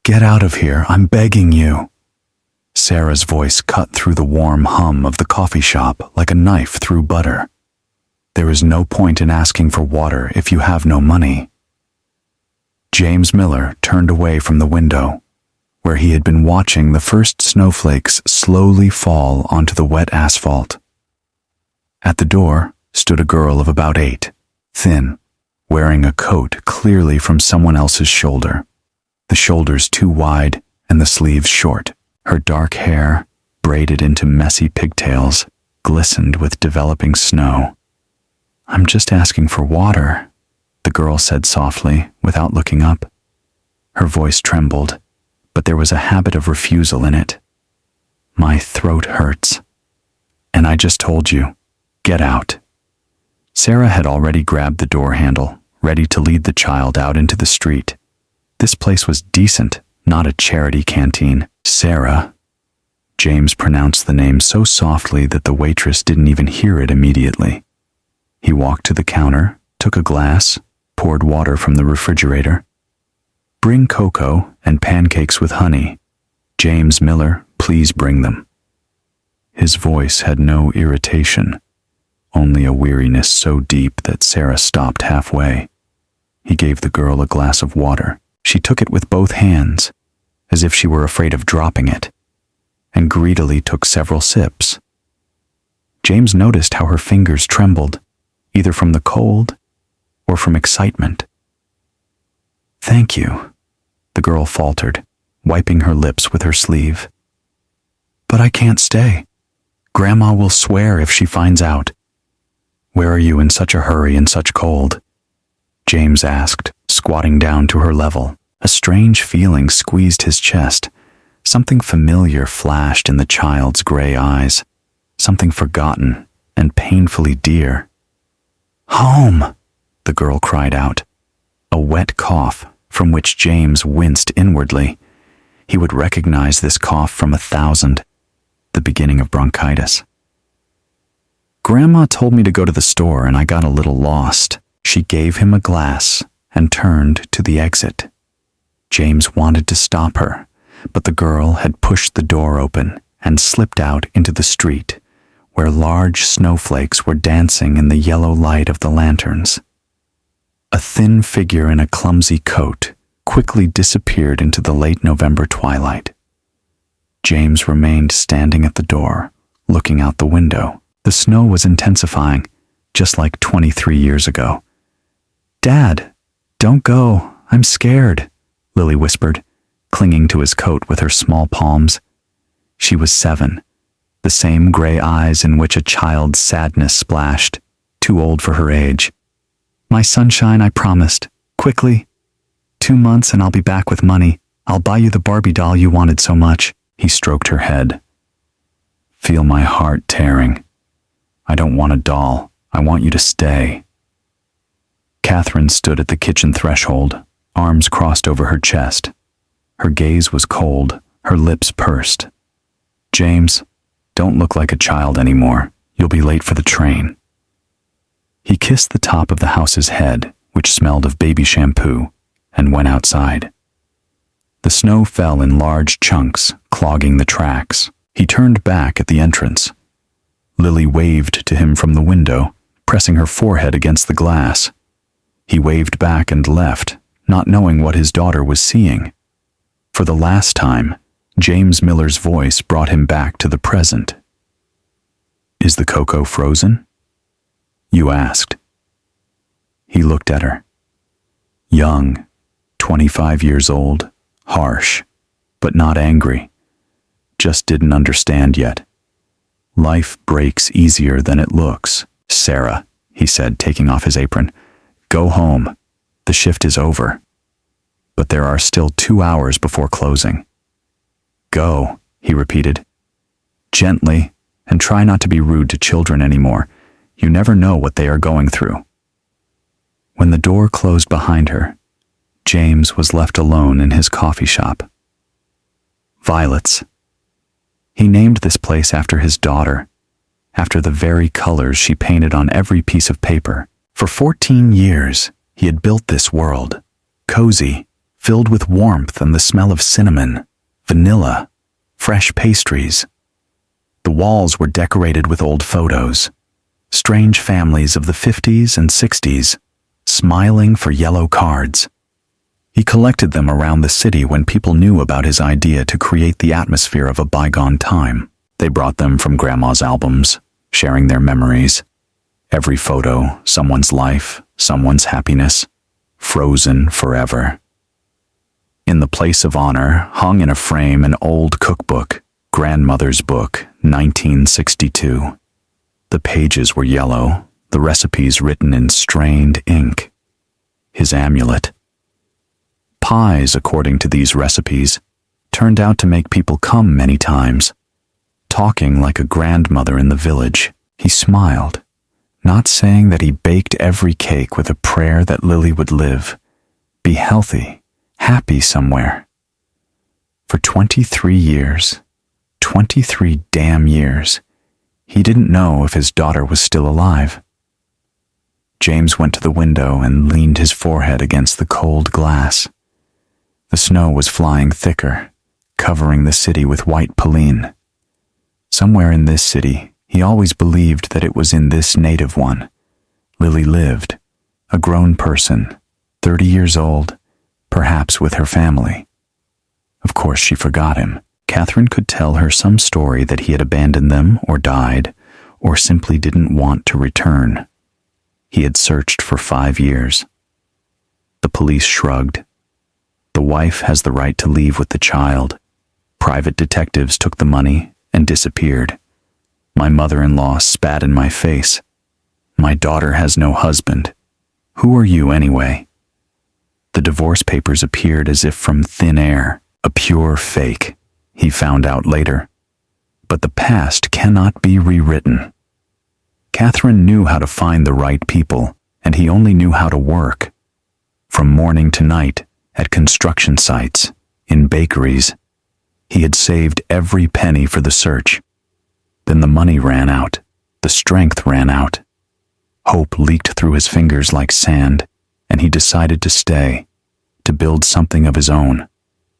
Get out of here, I'm begging you." Sarah's voice cut through the warm hum of the coffee shop like a knife through butter. "There is no point in asking for water if you have no money." James Miller turned away from the window, where he had been watching the first snowflakes slowly fall onto the wet asphalt. At the door stood a girl of about 8, thin, wearing a coat clearly from someone else's shoulder, the shoulders too wide and the sleeves short. Her dark hair, braided into messy pigtails, glistened with developing snow. "I'm just asking for water," the girl said softly, without looking up. Her voice trembled, but there was a habit of refusal in it. "My throat hurts. And I just told you, get out." Sarah had already grabbed the door handle, ready to lead the child out into the street. This place was decent, not a charity canteen. "Sarah." James pronounced the name so softly that the waitress didn't even hear it immediately. He walked to the counter, took a glass, poured water from the refrigerator. "Bring cocoa and pancakes with honey. James Miller, please bring them." His voice had no irritation, only a weariness so deep that Sarah stopped halfway. He gave the girl a glass of water. She took it with both hands, as if she were afraid of dropping it, and greedily took several sips. James noticed how her fingers trembled, either from the cold or from excitement. "Thank you," the girl faltered, wiping her lips with her sleeve. "But I can't stay. Grandma will swear if she finds out." "Where are you in such a hurry and such cold?" James asked, squatting down to her level. A strange feeling squeezed his chest. Something familiar flashed in the child's gray eyes, something forgotten and painfully dear. "Home!" the girl cried out. A wet cough from which James winced inwardly. He would recognize this cough from 1,000, the beginning of bronchitis. "Grandma told me to go to the store and I got a little lost." She gave him a glass and turned to the exit. James wanted to stop her, but the girl had pushed the door open and slipped out into the street, where large snowflakes were dancing in the yellow light of the lanterns. A thin figure in a clumsy coat quickly disappeared into the late November twilight. James remained standing at the door, looking out the window. The snow was intensifying, just like 23 years ago. "Dad, don't go, I'm scared," Lily whispered, clinging to his coat with her small palms. She was 7, the same gray eyes in which a child's sadness splashed, too old for her age. "My sunshine, I promised. Quickly. 2 months and I'll be back with money. I'll buy you the Barbie doll you wanted so much." He stroked her head. "Feel my heart tearing. I don't want a doll. I want you to stay." Catherine stood at the kitchen threshold, arms crossed over her chest. Her gaze was cold, her lips pursed. "James, don't look like a child anymore. You'll be late for the train." He kissed the top of the house's head, which smelled of baby shampoo, and went outside. The snow fell in large chunks, clogging the tracks. He turned back at the entrance. Lily waved to him from the window, pressing her forehead against the glass. He waved back and left, not knowing what his daughter was seeing. For the last time, James Miller's voice brought him back to the present. "Is the cocoa frozen?" you asked. He looked at her. Young, 25 years old, harsh, but not angry. Just didn't understand yet. "Life breaks easier than it looks, Sarah," he said, taking off his apron. "Go home. The shift is over. But there are still 2 hours before closing." "Go," he repeated. "Gently, and try not to be rude to children anymore. You never know what they are going through." When the door closed behind her, James was left alone in his coffee shop. Violets. He named this place after his daughter, after the very colors she painted on every piece of paper. For 14 years, he had built this world, cozy, filled with warmth and the smell of cinnamon, vanilla, fresh pastries. The walls were decorated with old photos, strange families of the 50s and 60s, smiling for yellow cards. He collected them around the city when people knew about his idea to create the atmosphere of a bygone time. They brought them from Grandma's albums, sharing their memories. Every photo, someone's life, someone's happiness, frozen forever. In the place of honor, hung in a frame, an old cookbook, Grandmother's Book, 1962. The pages were yellow, the recipes written in strained ink. His amulet. Pies, according to these recipes, turned out to make people come many times. Talking like a grandmother in the village, he smiled, not saying that he baked every cake with a prayer that Lily would live, be healthy, happy somewhere. For 23 years, 23 damn years, he didn't know if his daughter was still alive. James went to the window and leaned his forehead against the cold glass. The snow was flying thicker, covering the city with white pulleen. Somewhere in this city, he always believed that it was in this native one. Lily lived, a grown person, 30 years old, perhaps with her family. Of course she forgot him. Catherine could tell her some story that he had abandoned them or died, or simply didn't want to return. He had searched for 5 years. The police shrugged. The wife has the right to leave with the child. Private detectives took the money and disappeared. My mother-in-law spat in my face. My daughter has no husband. Who are you anyway? The divorce papers appeared as if from thin air, a pure fake, he found out later. But the past cannot be rewritten. Catherine knew how to find the right people, and he only knew how to work. From morning to night, at construction sites, in bakeries. He had saved every penny for the search. Then the money ran out. The strength ran out. Hope leaked through his fingers like sand, and he decided to stay, to build something of his own,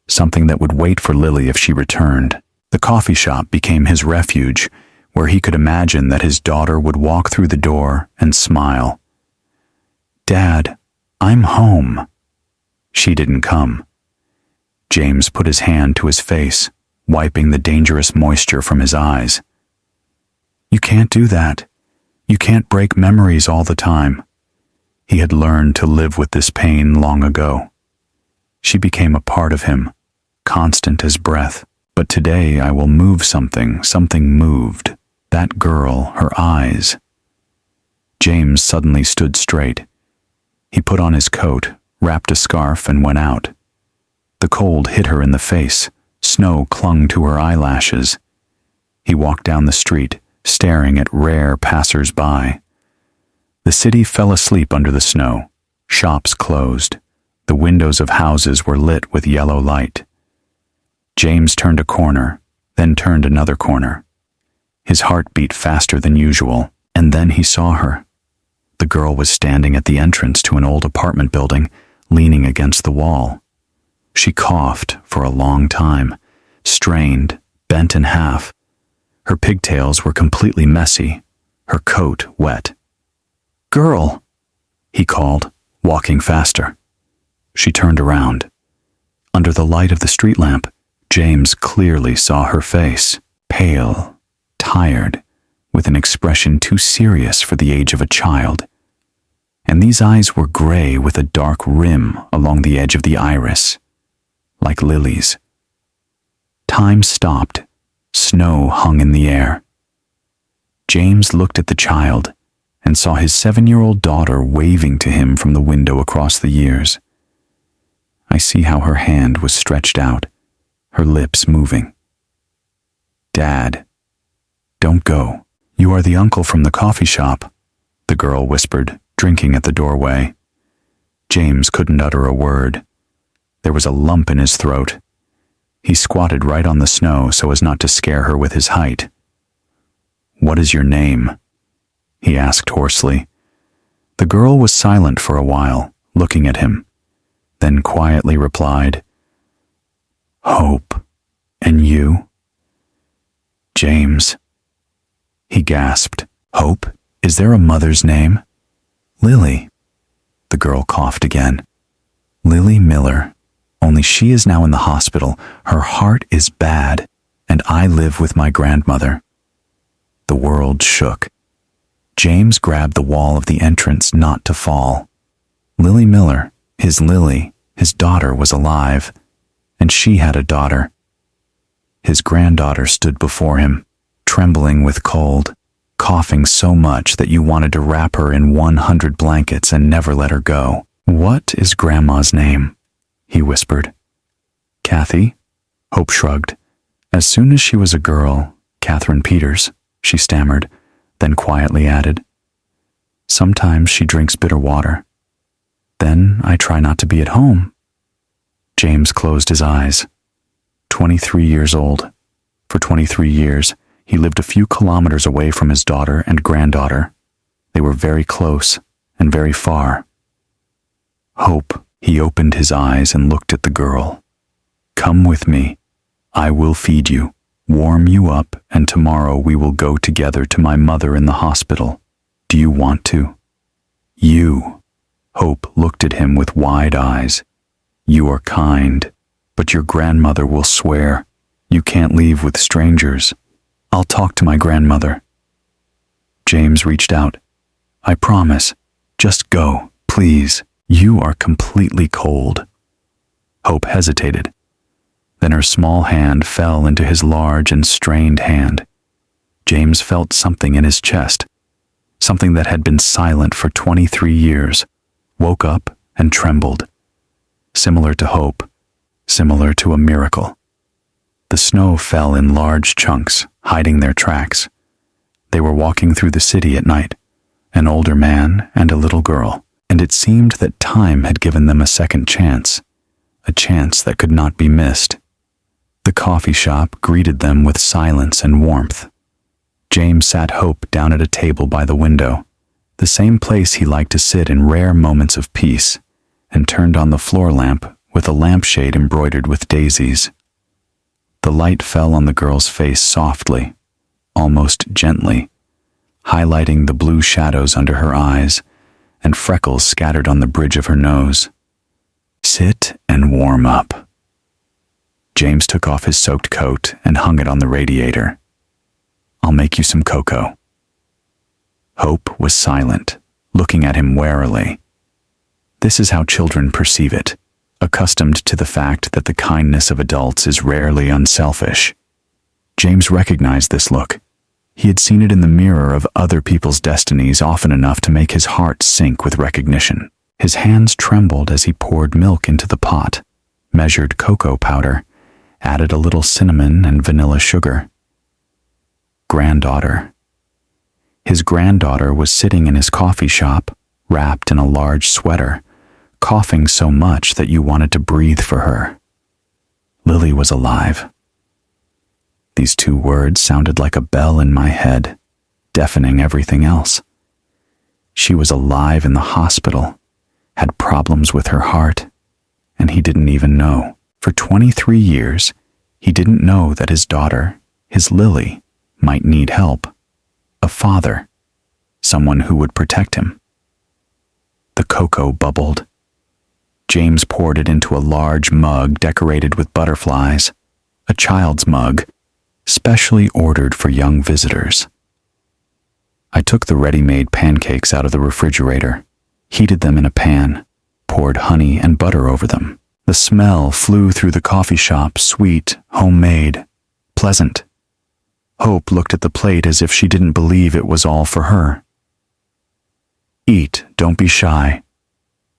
something that would wait for Lily if she returned. The coffee shop became his refuge, where he could imagine that his daughter would walk through the door and smile. "Dad, I'm home." She didn't come. James put his hand to his face, wiping the dangerous moisture from his eyes. "You can't do that. You can't break memories all the time." He had learned to live with this pain long ago. She became a part of him, constant as breath. But today I will move something moved. That girl, her eyes. James suddenly stood straight. He put on his coat, wrapped a scarf, and went out. The cold hit her in the face. Snow clung to her eyelashes. He walked down the street, staring at rare passers-by. The city fell asleep under the snow. Shops closed. The windows of houses were lit with yellow light. James turned a corner, then turned another corner. His heart beat faster than usual, and then he saw her. The girl was standing at the entrance to an old apartment building, leaning against the wall. She coughed for a long time, strained, bent in half. Her pigtails were completely messy, her coat wet. "Girl!" he called, walking faster. She turned around. Under the light of the street lamp, James clearly saw her face, pale, tired, with an expression too serious for the age of a child. And these eyes were gray with a dark rim along the edge of the iris, like Lily's. Time stopped. Snow hung in the air. James looked at the child and saw his 7-year-old daughter waving to him from the window across the years. I see how her hand was stretched out, her lips moving. "Dad, don't go. You are the uncle from the coffee shop," the girl whispered, drinking at the doorway. James couldn't utter a word. There was a lump in his throat. He squatted right on the snow so as not to scare her with his height. "What is your name?" he asked hoarsely. The girl was silent for a while, looking at him. then quietly replied, "Hope. And you?" "James." He gasped. "Hope? Is there a mother's name?" "Lily." The girl coughed again. "Lily Miller. Only she is now in the hospital. Her heart is bad, and I live with my grandmother." The world shook. James grabbed the wall of the entrance not to fall. Lily Miller, his Lily, his daughter, was alive, and she had a daughter. His granddaughter stood before him, trembling with cold, coughing so much that you wanted to wrap her in 100 blankets and never let her go. "What is Grandma's name?" he whispered. "Kathy?" Hope shrugged. "As soon as she was a girl, Catherine Peters," she stammered, then quietly added, "Sometimes she drinks bitter water. Then I try not to be at home." James closed his eyes. 23 years old. For 23 years, he lived a few kilometers away from his daughter and granddaughter. They were very close and very far. "Hope." He opened his eyes and looked at the girl. "Come with me. I will feed you, warm you up, and tomorrow we will go together to my mother in the hospital. Do you want to?" "You." Hope looked at him with wide eyes. "You are kind, but your grandmother will swear. You can't leave with strangers." "I'll talk to my grandmother." James reached out. "I promise. Just go, please. You are completely cold." Hope hesitated. Then her small hand fell into his large and strained hand. James felt something in his chest, something that had been silent for 23 years, woke up and trembled. Similar to hope, similar to a miracle. The snow fell in large chunks, hiding their tracks. They were walking through the city at night, an older man and a little girl, and it seemed that time had given them a second chance, a chance that could not be missed. The coffee shop greeted them with silence and warmth. James sat Hope down at a table by the window, the same place he liked to sit in rare moments of peace, and turned on the floor lamp with a lampshade embroidered with daisies. The light fell on the girl's face softly, almost gently, highlighting the blue shadows under her eyes and freckles scattered on the bridge of her nose. "Sit and warm up." James took off his soaked coat and hung it on the radiator. "I'll make you some cocoa." Hope was silent, looking at him warily. This is how children perceive it, accustomed to the fact that the kindness of adults is rarely unselfish. James recognized this look. He had seen it in the mirror of other people's destinies often enough to make his heart sink with recognition. His hands trembled as he poured milk into the pot, measured cocoa powder, added a little cinnamon and vanilla sugar. Granddaughter. His granddaughter was sitting in his coffee shop, wrapped in a large sweater, coughing so much that you wanted to breathe for her. Lily was alive. These two words sounded like a bell in my head, deafening everything else. She was alive in the hospital, had problems with her heart, and he didn't even know. For 23 years, he didn't know that his daughter, his Lily, might need help. A father, someone who would protect him. The cocoa bubbled. James poured it into a large mug decorated with butterflies, a child's mug, specially ordered for young visitors. I took the ready-made pancakes out of the refrigerator, heated them in a pan, poured honey and butter over them. The smell flew through the coffee shop, sweet, homemade, pleasant. Hope looked at the plate as if she didn't believe it was all for her. "Eat, don't be shy."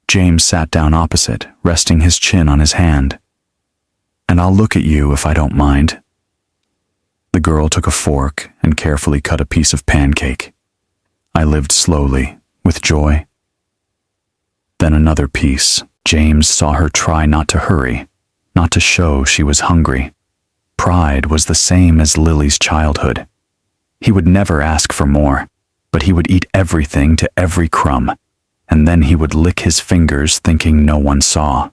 James sat down opposite, resting his chin on his hand. "And I'll look at you if I don't mind." The girl took a fork and carefully cut a piece of pancake. I lived slowly, with joy. Then another piece. James saw her try not to hurry, not to show she was hungry. Pride was the same as Lily's childhood. He would never ask for more, but he would eat everything to every crumb, and then he would lick his fingers thinking no one saw.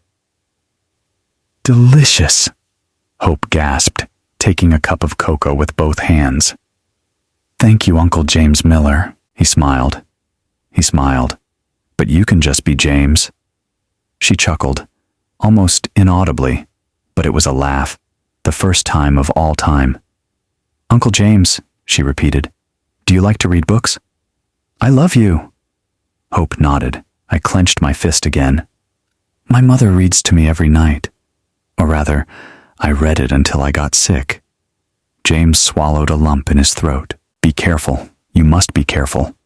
delicious," Hope gasped, taking a cup of cocoa with both hands. "Thank you, Uncle James Miller," he smiled. "But you can just be James." She chuckled, almost inaudibly, but it was a laugh, the first time of all time. "Uncle James," she repeated, "do you like to read books?" "I love you." Hope nodded. I clenched my fist again. "My mother reads to me every night. Or rather, I read it until I got sick." James swallowed a lump in his throat. "Be careful. You must be careful.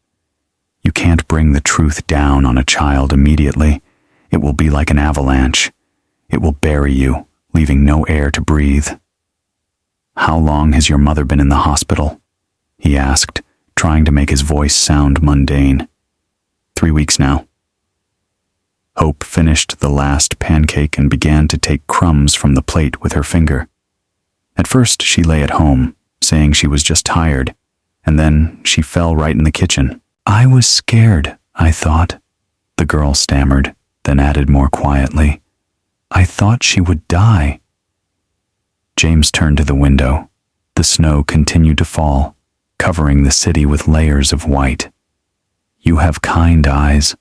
You can't bring the truth down on a child immediately. It will be like an avalanche. It will bury you, leaving no air to breathe." "How long has your mother been in the hospital?" he asked, trying to make his voice sound mundane. 3 weeks now." Hope finished the last pancake and began to take crumbs from the plate with her finger. At first she lay at home, saying she was just tired, and then she fell right in the kitchen. "I was scared, I thought," the girl stammered, then added more quietly, "I thought she would die." James turned to the window. The snow continued to fall, covering the city with layers of white. "You have kind eyes,"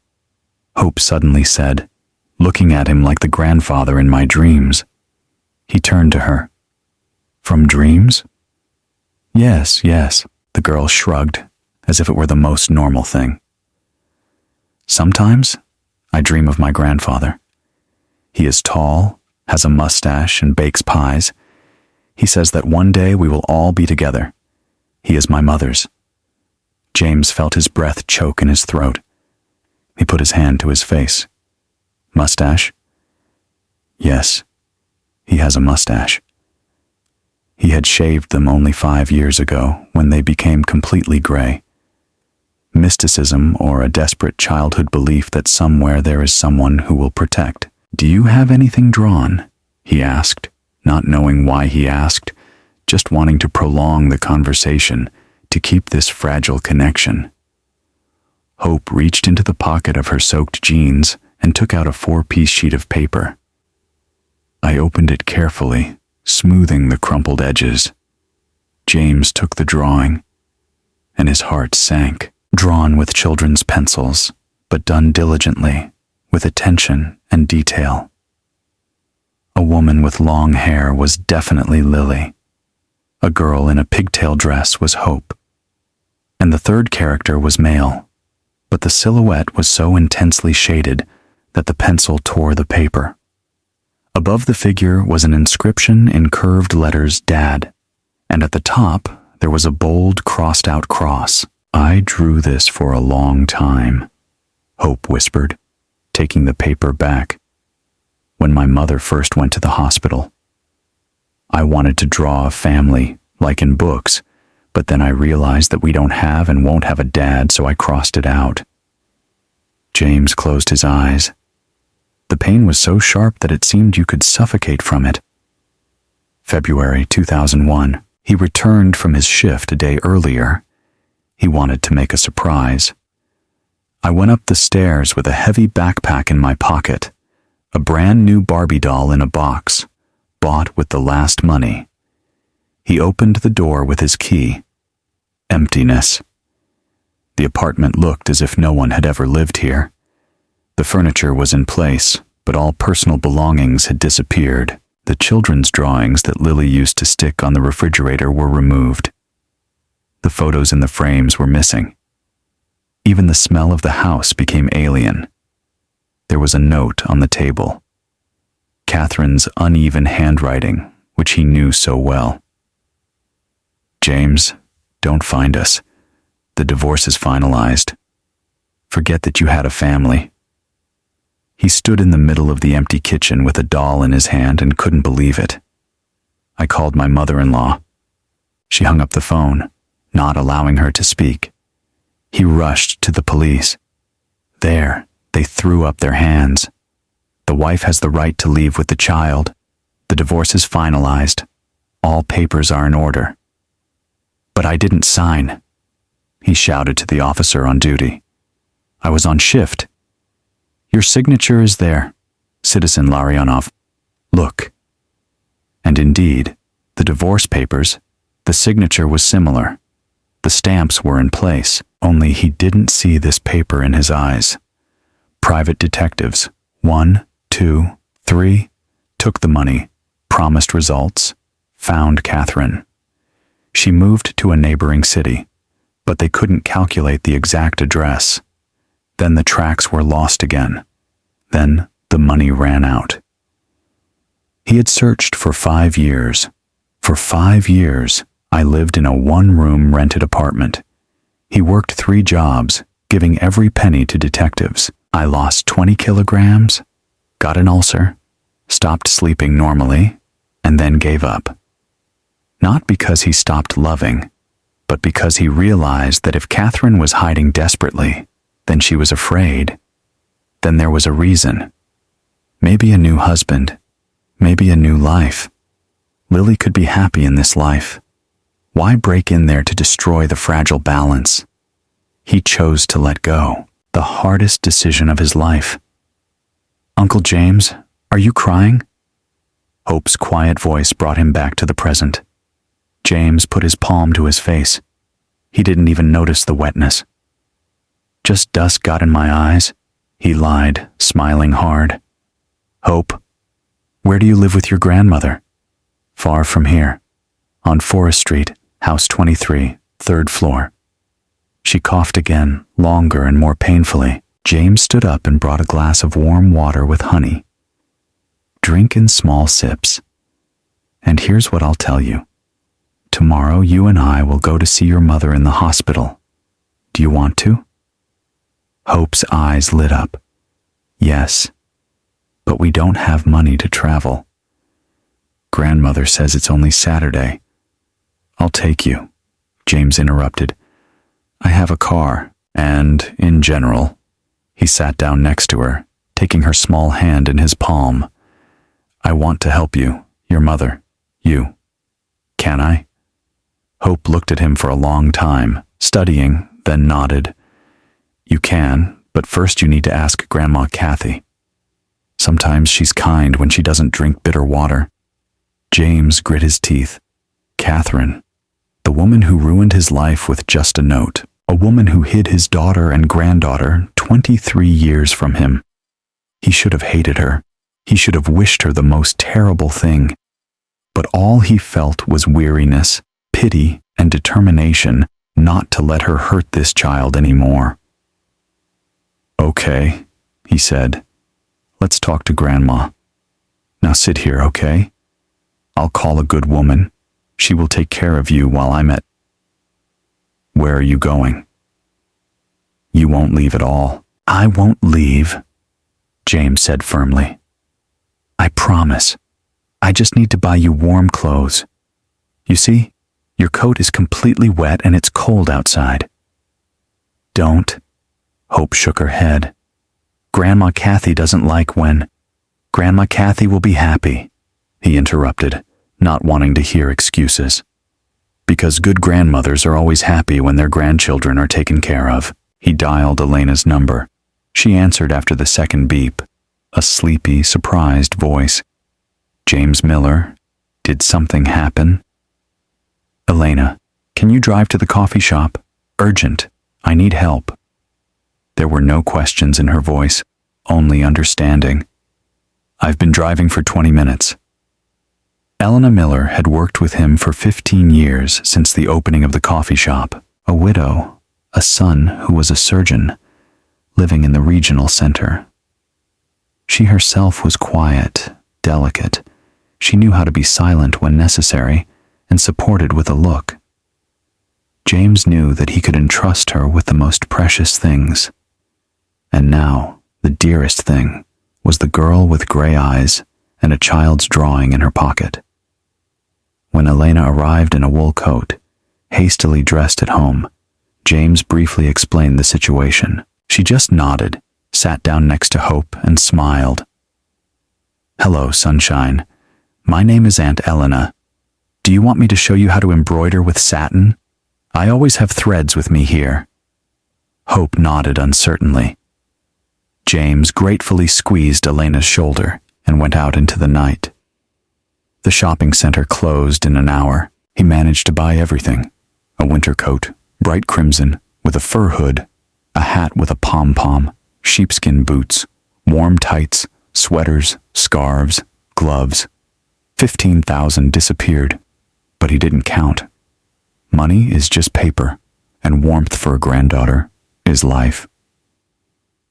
Hope suddenly said, looking at him like the grandfather in my dreams. He turned to her. "From dreams?" Yes, the girl shrugged, as if it were the most normal thing. "Sometimes I dream of my grandfather. He is tall, has a mustache, and bakes pies. He says that one day we will all be together. He is my mother's." James felt his breath choke in his throat. He put his hand to his face. "Mustache?" "Yes, he has a mustache." He had shaved them only 5 years ago, when they became completely gray. Mysticism, or a desperate childhood belief that somewhere there is someone who will protect. "Do you have anything drawn?" he asked, not knowing why he asked, just wanting to prolong the conversation, to keep this fragile connection. Hope reached into the pocket of her soaked jeans and took out a 4-piece sheet of paper. I opened it carefully, smoothing the crumpled edges. James took the drawing, and his heart sank. Drawn with children's pencils, but done diligently, with attention and detail. A woman with long hair was definitely Lily. A girl in a pigtail dress was Hope. And the third character was male, but the silhouette was so intensely shaded that the pencil tore the paper. Above the figure was an inscription in curved letters, "Dad," and at the top there was a bold crossed-out cross. "I drew this for a long time," Hope whispered, taking the paper back. "When my mother first went to the hospital. I wanted to draw a family, like in books, but then I realized that we don't have and won't have a dad, so I crossed it out." James closed his eyes. The pain was so sharp that it seemed you could suffocate from it. February 2001. He returned from his shift a day earlier. He wanted to make a surprise. I went up the stairs with a heavy backpack in my pocket, a brand new Barbie doll in a box, bought with the last money. He opened the door with his key. Emptiness. The apartment looked as if no one had ever lived here. The furniture was in place, but all personal belongings had disappeared. The children's drawings that Lily used to stick on the refrigerator were removed. The photos in the frames were missing. Even the smell of the house became alien. There was a note on the table. Catherine's uneven handwriting, which he knew so well. "James, don't find us. The divorce is finalized. Forget that you had a family." He stood in the middle of the empty kitchen with a doll in his hand and couldn't believe it. I called my mother-in-law. She hung up the phone, not allowing her to speak. He rushed to the police. There, they threw up their hands. The wife has the right to leave with the child. The divorce is finalized. All papers are in order. "But I didn't sign," he shouted to the officer on duty. "I was on shift." "Your signature is there, Citizen Larionov. Look, And indeed, the divorce papers, the signature was similar. The stamps were in place, only he didn't see this paper in his eyes. Private detectives, 1, 2, 3, took the money, promised results, found Catherine. She moved to a neighboring city, but they couldn't calculate the exact address. Then the tracks were lost again. Then the money ran out. He had searched for 5 years. For 5 years, I lived in a one-room rented apartment. He worked 3 jobs, giving every penny to detectives. I lost 20 kilograms, got an ulcer, stopped sleeping normally, and then gave up. Not because he stopped loving, but because he realized that if Catherine was hiding desperately, then she was afraid. Then there was a reason. Maybe a new husband, maybe a new life. Lily could be happy in this life. Why break in there to destroy the fragile balance? He chose to let go, the hardest decision of his life. Uncle James, are you crying? Hope's quiet voice brought him back to the present. James put his palm to his face. He didn't even notice the wetness. Just dust got in my eyes, he lied, smiling hard. Hope, where do you live with your grandmother? Far from here, on Forest Street, house 23, 3rd floor. She coughed again, longer and more painfully. James stood up and brought a glass of warm water with honey. Drink in small sips. And here's what I'll tell you. Tomorrow you and I will go to see your mother in the hospital. Do you want to? Hope's eyes lit up. Yes, but we don't have money to travel. Grandmother says it's only Saturday. I'll take you, James interrupted. I have a car, and, in general, he sat down next to her, taking her small hand in his palm. I want to help you, your mother, you. Can I? Hope looked at him for a long time, studying, then nodded. You can, but first you need to ask Grandma Kathy. Sometimes she's kind when she doesn't drink bitter water. James grit his teeth. Catherine, the woman who ruined his life with just a note, a woman who hid his daughter and granddaughter 23 years from him. He should have hated her. He should have wished her the most terrible thing. But all he felt was weariness, pity, and determination not to let her hurt this child anymore. Okay, he said. Let's talk to Grandma. Now sit here, okay? I'll call a good woman. She will take care of you while I'm at... Where are you going? You won't leave at all. I won't leave, James said firmly. I promise. I just need to buy you warm clothes. You see, your coat is completely wet and it's cold outside. Don't. Hope shook her head. Grandma Kathy doesn't like when... Grandma Kathy will be happy, he interrupted, not wanting to hear excuses. Because good grandmothers are always happy when their grandchildren are taken care of. He dialed Elena's number. She answered after the second beep, a sleepy, surprised voice. James Miller, did something happen? Elena, can you drive to the coffee shop? Urgent. I need help. There were no questions in her voice, only understanding. I've been driving for 20 minutes. Elena Miller had worked with him for 15 years since the opening of the coffee shop, a widow, a son who was a surgeon, living in the regional center. She herself was quiet, delicate. She knew how to be silent when necessary and supported with a look. James knew that he could entrust her with the most precious things. And now, the dearest thing was the girl with gray eyes and a child's drawing in her pocket. When Elena arrived in a wool coat, hastily dressed at home, James briefly explained the situation. She just nodded, sat down next to Hope, and smiled. Hello, sunshine. My name is Aunt Elena. Do you want me to show you how to embroider with satin? I always have threads with me here. Hope nodded uncertainly. James gratefully squeezed Elena's shoulder and went out into the night. The shopping center closed in an hour. He managed to buy everything: a winter coat, bright crimson, with a fur hood, a hat with a pom-pom, sheepskin boots, warm tights, sweaters, scarves, gloves. 15,000 disappeared, but he didn't count. Money is just paper, and warmth for a granddaughter is life.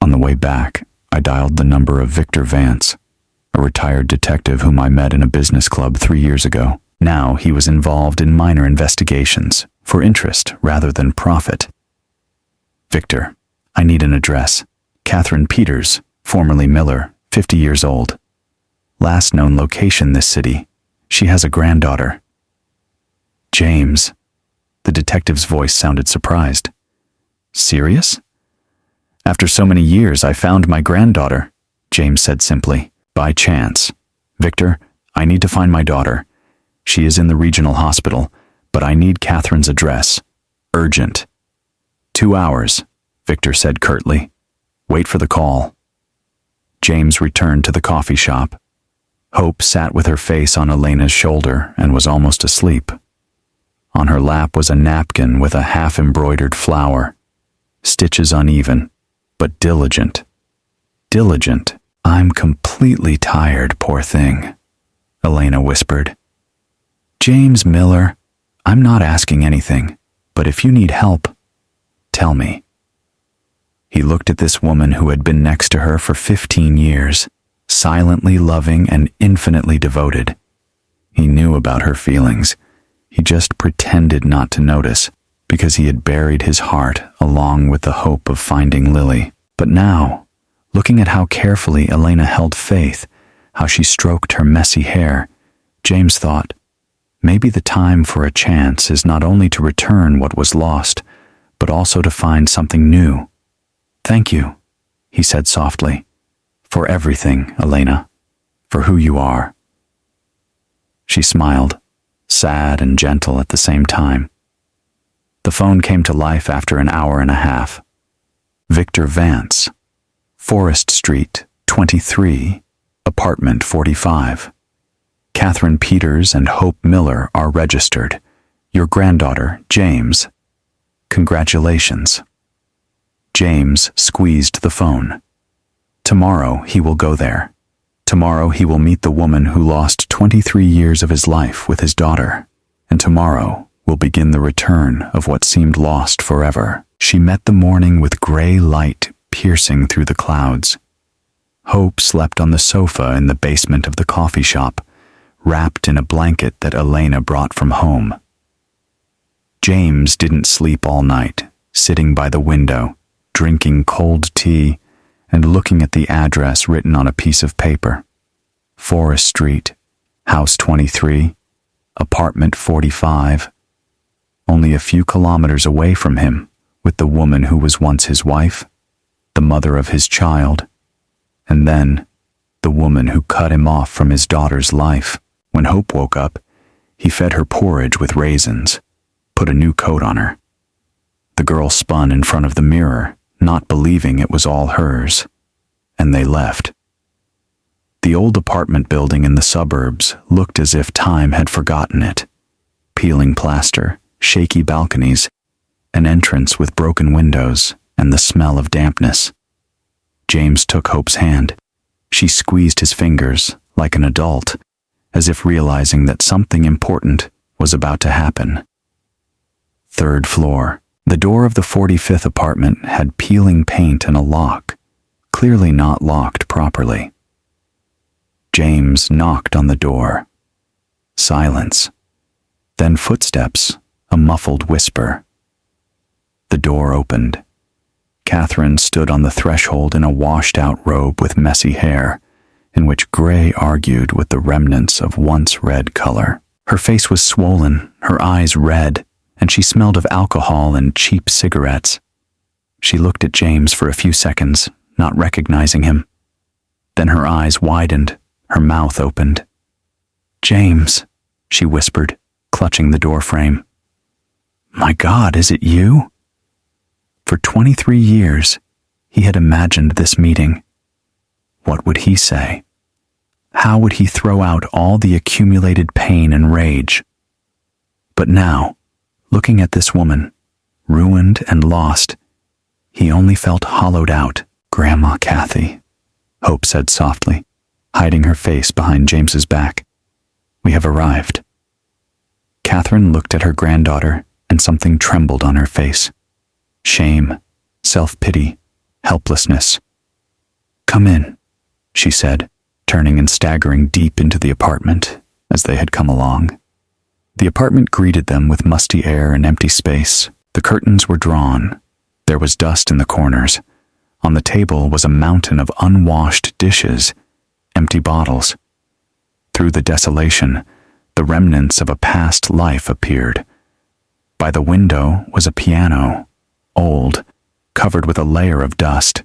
On the way back, I dialed the number of Victor Vance, a retired detective whom I met in a business club 3 years ago. Now he was involved in minor investigations, for interest rather than profit. Victor, I need an address. Catherine Peters, formerly Miller, 50 years old. Last known location this city. She has a granddaughter. James. The detective's voice sounded surprised. Serious? After so many years, I found my granddaughter, James said simply. By chance. Victor, I need to find my daughter. She is in the regional hospital, but I need Catherine's address. Urgent. 2 hours, Victor said curtly. Wait for the call. James returned to the coffee shop. Hope sat with her face on Elena's shoulder and was almost asleep. On her lap was a napkin with a half-embroidered flower. Stitches uneven, but diligent. Diligent. I'm completely tired, poor thing, Elena whispered. James Miller, I'm not asking anything, but if you need help, tell me. He looked at this woman who had been next to her for 15 years, silently loving and infinitely devoted. He knew about her feelings. He just pretended not to notice, because he had buried his heart along with the hope of finding Lily. But now, looking at how carefully Elena held Faith, how she stroked her messy hair, James thought, maybe the time for a chance is not only to return what was lost, but also to find something new. Thank you, he said softly, for everything, Elena, for who you are. She smiled, sad and gentle at the same time. The phone came to life after an hour and a half. Victor Vance, Forest Street, 23, apartment 45. Catherine Peters and Hope Miller are registered. Your granddaughter, James. Congratulations. James squeezed the phone. Tomorrow he will go there. Tomorrow he will meet the woman who lost 23 years of his life with his daughter. And tomorrow will begin the return of what seemed lost forever. She met the morning with gray light piercing through the clouds. Hope slept on the sofa in the basement of the coffee shop, wrapped in a blanket that Elena brought from home. James didn't sleep all night, sitting by the window, drinking cold tea and looking at the address written on a piece of paper. Forest Street, House 23, Apartment 45. Only a few kilometers away from him, with the woman who was once his wife, the mother of his child, and then the woman who cut him off from his daughter's life. When Hope woke up, he fed her porridge with raisins, put a new coat on her. The girl spun in front of the mirror, not believing it was all hers, and they left. The old apartment building in the suburbs looked as if time had forgotten it. Peeling plaster, shaky balconies, an entrance with broken windows, and the smell of dampness. James took Hope's hand. She squeezed his fingers, like an adult, as if realizing that something important was about to happen. 3rd floor. The door of the 45th apartment had peeling paint and a lock, clearly not locked properly. James knocked on the door. Silence. Then footsteps, a muffled whisper. The door opened. Catherine stood on the threshold in a washed-out robe with messy hair, in which gray argued with the remnants of once red color. Her face was swollen, her eyes red, and she smelled of alcohol and cheap cigarettes. She looked at James for a few seconds, not recognizing him. Then her eyes widened, her mouth opened. James, she whispered, clutching the doorframe. My God, is it you? For 23 years, he had imagined this meeting. What would he say? How would he throw out all the accumulated pain and rage? But now, looking at this woman, ruined and lost, he only felt hollowed out. "Grandma Kathy," Hope said softly, hiding her face behind James's back. "We have arrived." Catherine looked at her granddaughter, and something trembled on her face. Shame, self-pity, helplessness. "Come in," she said, turning and staggering deep into the apartment as they had come along. The apartment greeted them with musty air and empty space. The curtains were drawn. There was dust in the corners. On the table was a mountain of unwashed dishes, empty bottles. Through the desolation, the remnants of a past life appeared. By the window was a piano, old, covered with a layer of dust,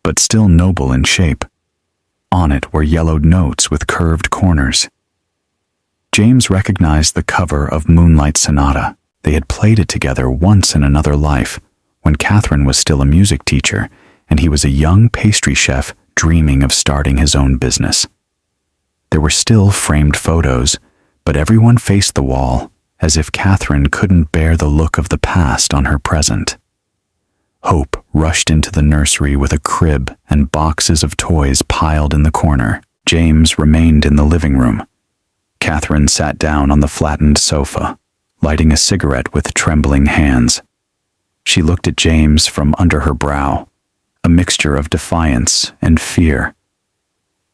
but still noble in shape. On it were yellowed notes with curved corners. James recognized the cover of Moonlight Sonata. They had played it together once in another life, when Catherine was still a music teacher, and he was a young pastry chef dreaming of starting his own business. There were still framed photos, but everyone faced the wall, as if Catherine couldn't bear the look of the past on her present. Hope rushed into the nursery with a crib and boxes of toys piled in the corner. James remained in the living room. Catherine sat down on the flattened sofa, lighting a cigarette with trembling hands. She looked at James from under her brow, a mixture of defiance and fear.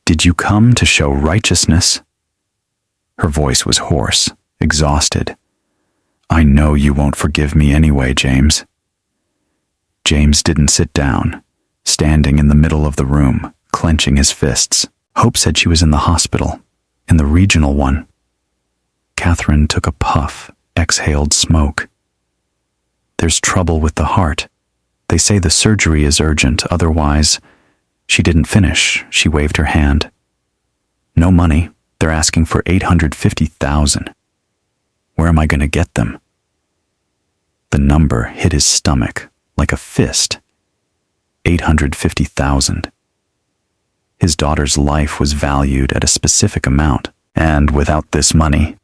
"Did you come to show righteousness?" Her voice was hoarse, exhausted. "I know you won't forgive me anyway, James." James didn't sit down, standing in the middle of the room, clenching his fists. Hope said she was in the hospital, in the regional one. Catherine took a puff, exhaled smoke. "There's trouble with the heart. They say the surgery is urgent, otherwise—" She didn't finish. She waved her hand. "No money. They're asking for $850,000. Where am I going to get them?" The number hit his stomach like a fist. 850,000. His daughter's life was valued at a specific amount, and without this money,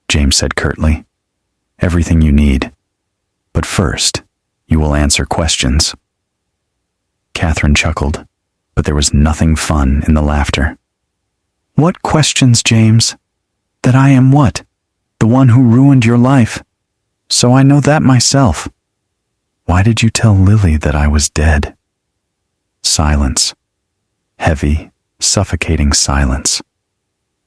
James said curtly, "everything you need. But first, you will answer questions." Catherine chuckled, but there was nothing fun in the laughter. "What questions, James? That I am what? The one who ruined your life. So I know that myself. Why did you tell Lily that I was dead?" Silence. Heavy, suffocating silence.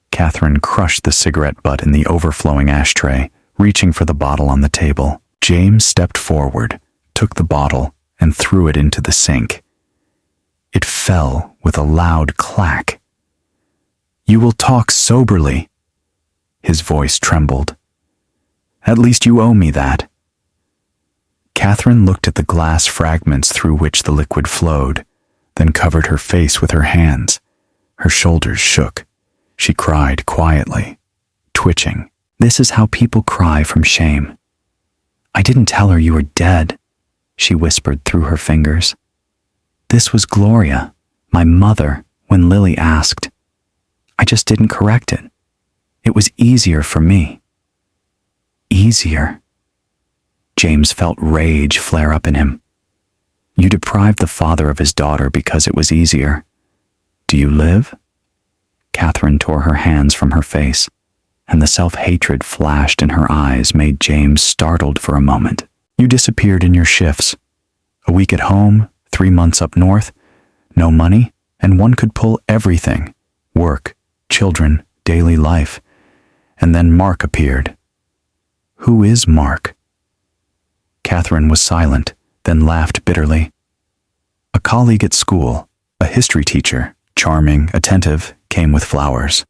Catherine crushed the cigarette butt in the overflowing ashtray, reaching for the bottle on the table. James stepped forward, took the bottle, and threw it into the sink. It fell with a loud clack. "You will talk soberly." His voice trembled. "At least you owe me that." Catherine looked at the glass fragments through which the liquid flowed, then covered her face with her hands. Her shoulders shook. She cried quietly, twitching. "This is how people cry from shame." "I didn't tell her you were dead," she whispered through her fingers. "This was Gloria, my mother, when Lily asked. I just didn't correct it. It was easier for me." Easier? James felt rage flare up in him. "You deprived the father of his daughter because it was easier. Do you live?" Catherine tore her hands from her face, and the self-hatred flashed in her eyes made James startled for a moment. "You disappeared in your shifts. A week at home, 3 months up north, no money, and one could pull everything. Work, children, daily life. And then Mark appeared." "Who is Mark?" Catherine was silent, then laughed bitterly. "A colleague at school, a history teacher, charming, attentive, came with flowers.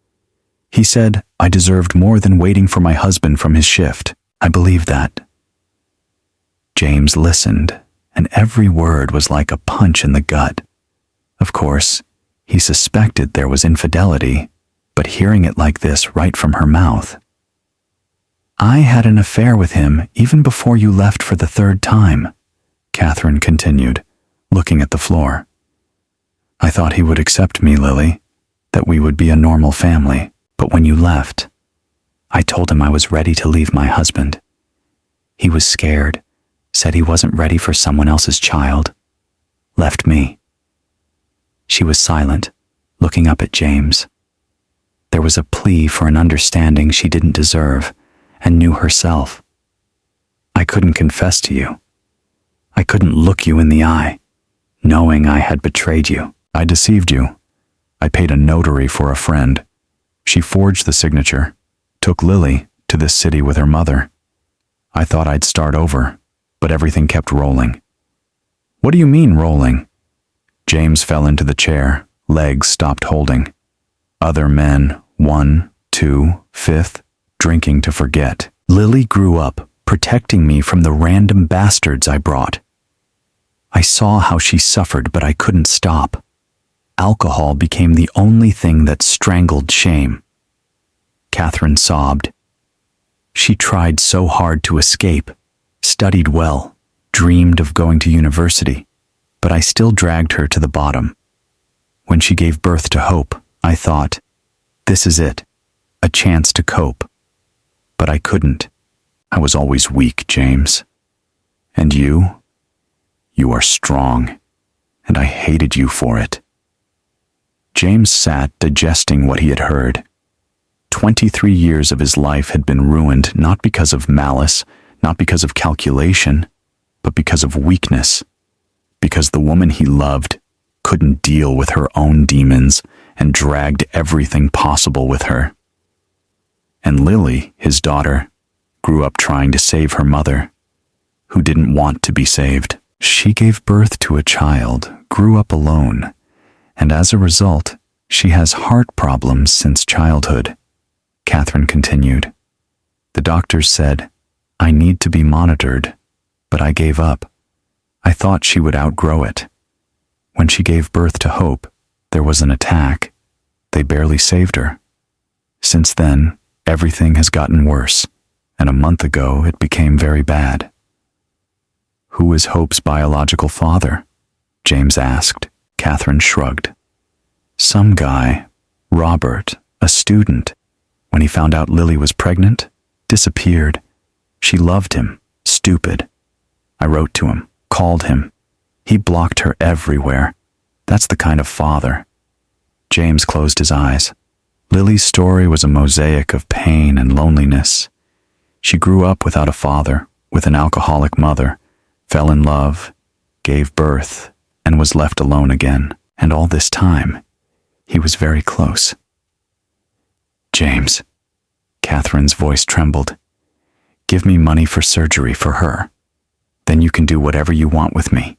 He said I deserved more than waiting for my husband from his shift. I believe that." James listened, and every word was like a punch in the gut. Of course, he suspected there was infidelity, but hearing it like this right from her mouth. "I had an affair with him even before you left for the 3rd time," Catherine continued, looking at the floor. "I thought he would accept me, Lily. that we would be a normal family. But when you left, I told him I was ready to leave my husband. He was scared, said he wasn't ready for someone else's child, left me. She was silent, looking up at James. There was a plea for an understanding she didn't deserve and knew herself. I couldn't confess to you. I couldn't look you in the eye, knowing I had betrayed you. I deceived you. I paid a notary for a friend. She forged the signature, took Lily to this city with her mother. I thought I'd start over, but everything kept rolling. What do you mean rolling? James fell into the chair, legs stopped holding. Other men, 1, 2, 5th, drinking to forget. Lily grew up, protecting me from the random bastards I brought. I saw how she suffered, but I couldn't stop. Alcohol became the only thing that strangled shame. Catherine sobbed. She tried so hard to escape, studied well, dreamed of going to university, but I still dragged her to the bottom. When she gave birth to Hope, I thought, this is it, a chance to cope. But I couldn't. I was always weak, James. And you? You are strong, and I hated you for it. James sat digesting what he had heard. 23 years of his life had been ruined not because of malice, not because of calculation, but because of weakness. Because the woman he loved couldn't deal with her own demons and dragged everything possible with her. And Lily, his daughter, grew up trying to save her mother, who didn't want to be saved. She gave birth to a child, grew up alone, and as a result, she has heart problems since childhood. Catherine continued. The doctors said, I need to be monitored, but I gave up. I thought she would outgrow it. When she gave birth to Hope, there was an attack. They barely saved her. Since then, everything has gotten worse, and a month ago it became very bad. Who is Hope's biological father? James asked. Catherine shrugged. Some guy, Robert, a student. When he found out Lily was pregnant, disappeared. She loved him, stupid. I wrote to him, called him. He blocked her everywhere. That's the kind of father. James closed his eyes. Lily's story was a mosaic of pain and loneliness. She grew up without a father, with an alcoholic mother, fell in love, gave birth, and was left alone again. And all this time, he was very close. James, Catherine's voice trembled. Give me money for surgery for her. Then you can do whatever you want with me.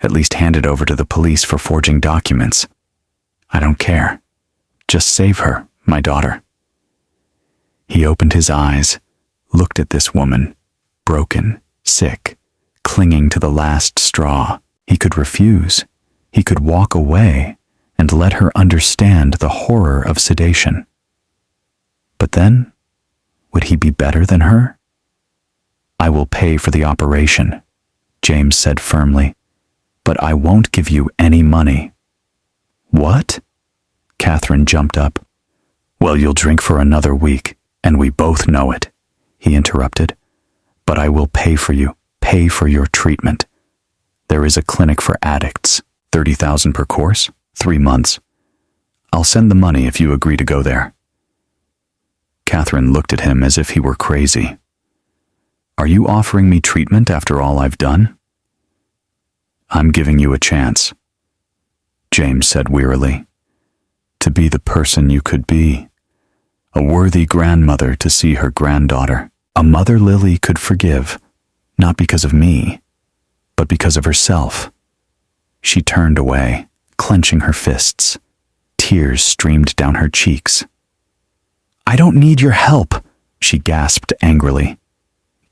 At least hand it over to the police for forging documents. I don't care. Just save her, my daughter. He opened his eyes, looked at this woman, broken, sick, clinging to the last straw. He could refuse. He could walk away and let her understand the horror of sedation. But then, would he be better than her? I will pay for the operation, James said firmly, but I won't give you any money. What? Catherine jumped up. Well, you'll drink for another week, and we both know it, he interrupted. But I will pay for you, pay for your treatment. There is a clinic for addicts, $30,000 per course, 3 months. I'll send the money if you agree to go there. Catherine looked at him as if he were crazy. Are you offering me treatment after all I've done? I'm giving you a chance, James said wearily, to be the person you could be, a worthy grandmother to see her granddaughter, a mother Lily could forgive, not because of me, but because of herself. She turned away, clenching her fists. Tears streamed down her cheeks. I don't need your help, she gasped angrily.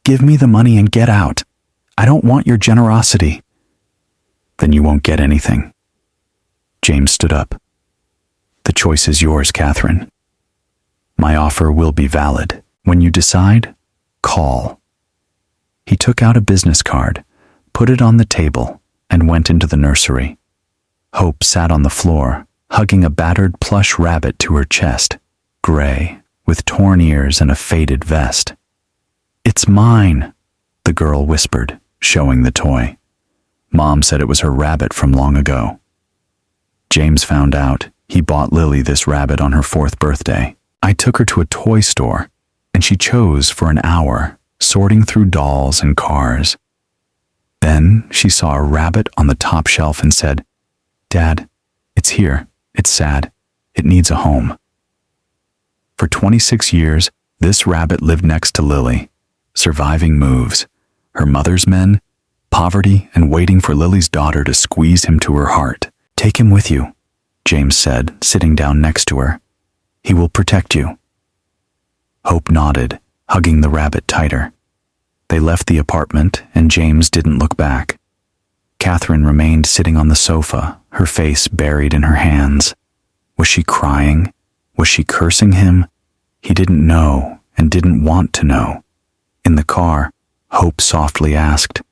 Give me the money and get out. I don't want your generosity. Then you won't get anything. James stood up. The choice is yours, Catherine. My offer will be valid. When you decide, call. He took out a business card, put it on the table, and went into the nursery. Hope sat on the floor, hugging a battered plush rabbit to her chest, gray, with torn ears and a faded vest. "It's mine," the girl whispered, showing the toy. Mom said it was her rabbit from long ago. James found out he bought Lily this rabbit on her 4th birthday. I took her to a toy store, and she chose for an hour, sorting through dolls and cars. Then she saw a rabbit on the top shelf and said, "Dad, it's here. It's sad. It needs a home." For 26 years, this rabbit lived next to Lily, surviving moves, her mother's men, poverty, and waiting for Lily's daughter to squeeze him to her heart. "Take him with you," James said, sitting down next to her. "He will protect you." Hope nodded, hugging the rabbit tighter. They left the apartment, and James didn't look back. Catherine remained sitting on the sofa, her face buried in her hands. Was she crying? Was she cursing him? He didn't know and didn't want to know. In the car, Hope softly asked,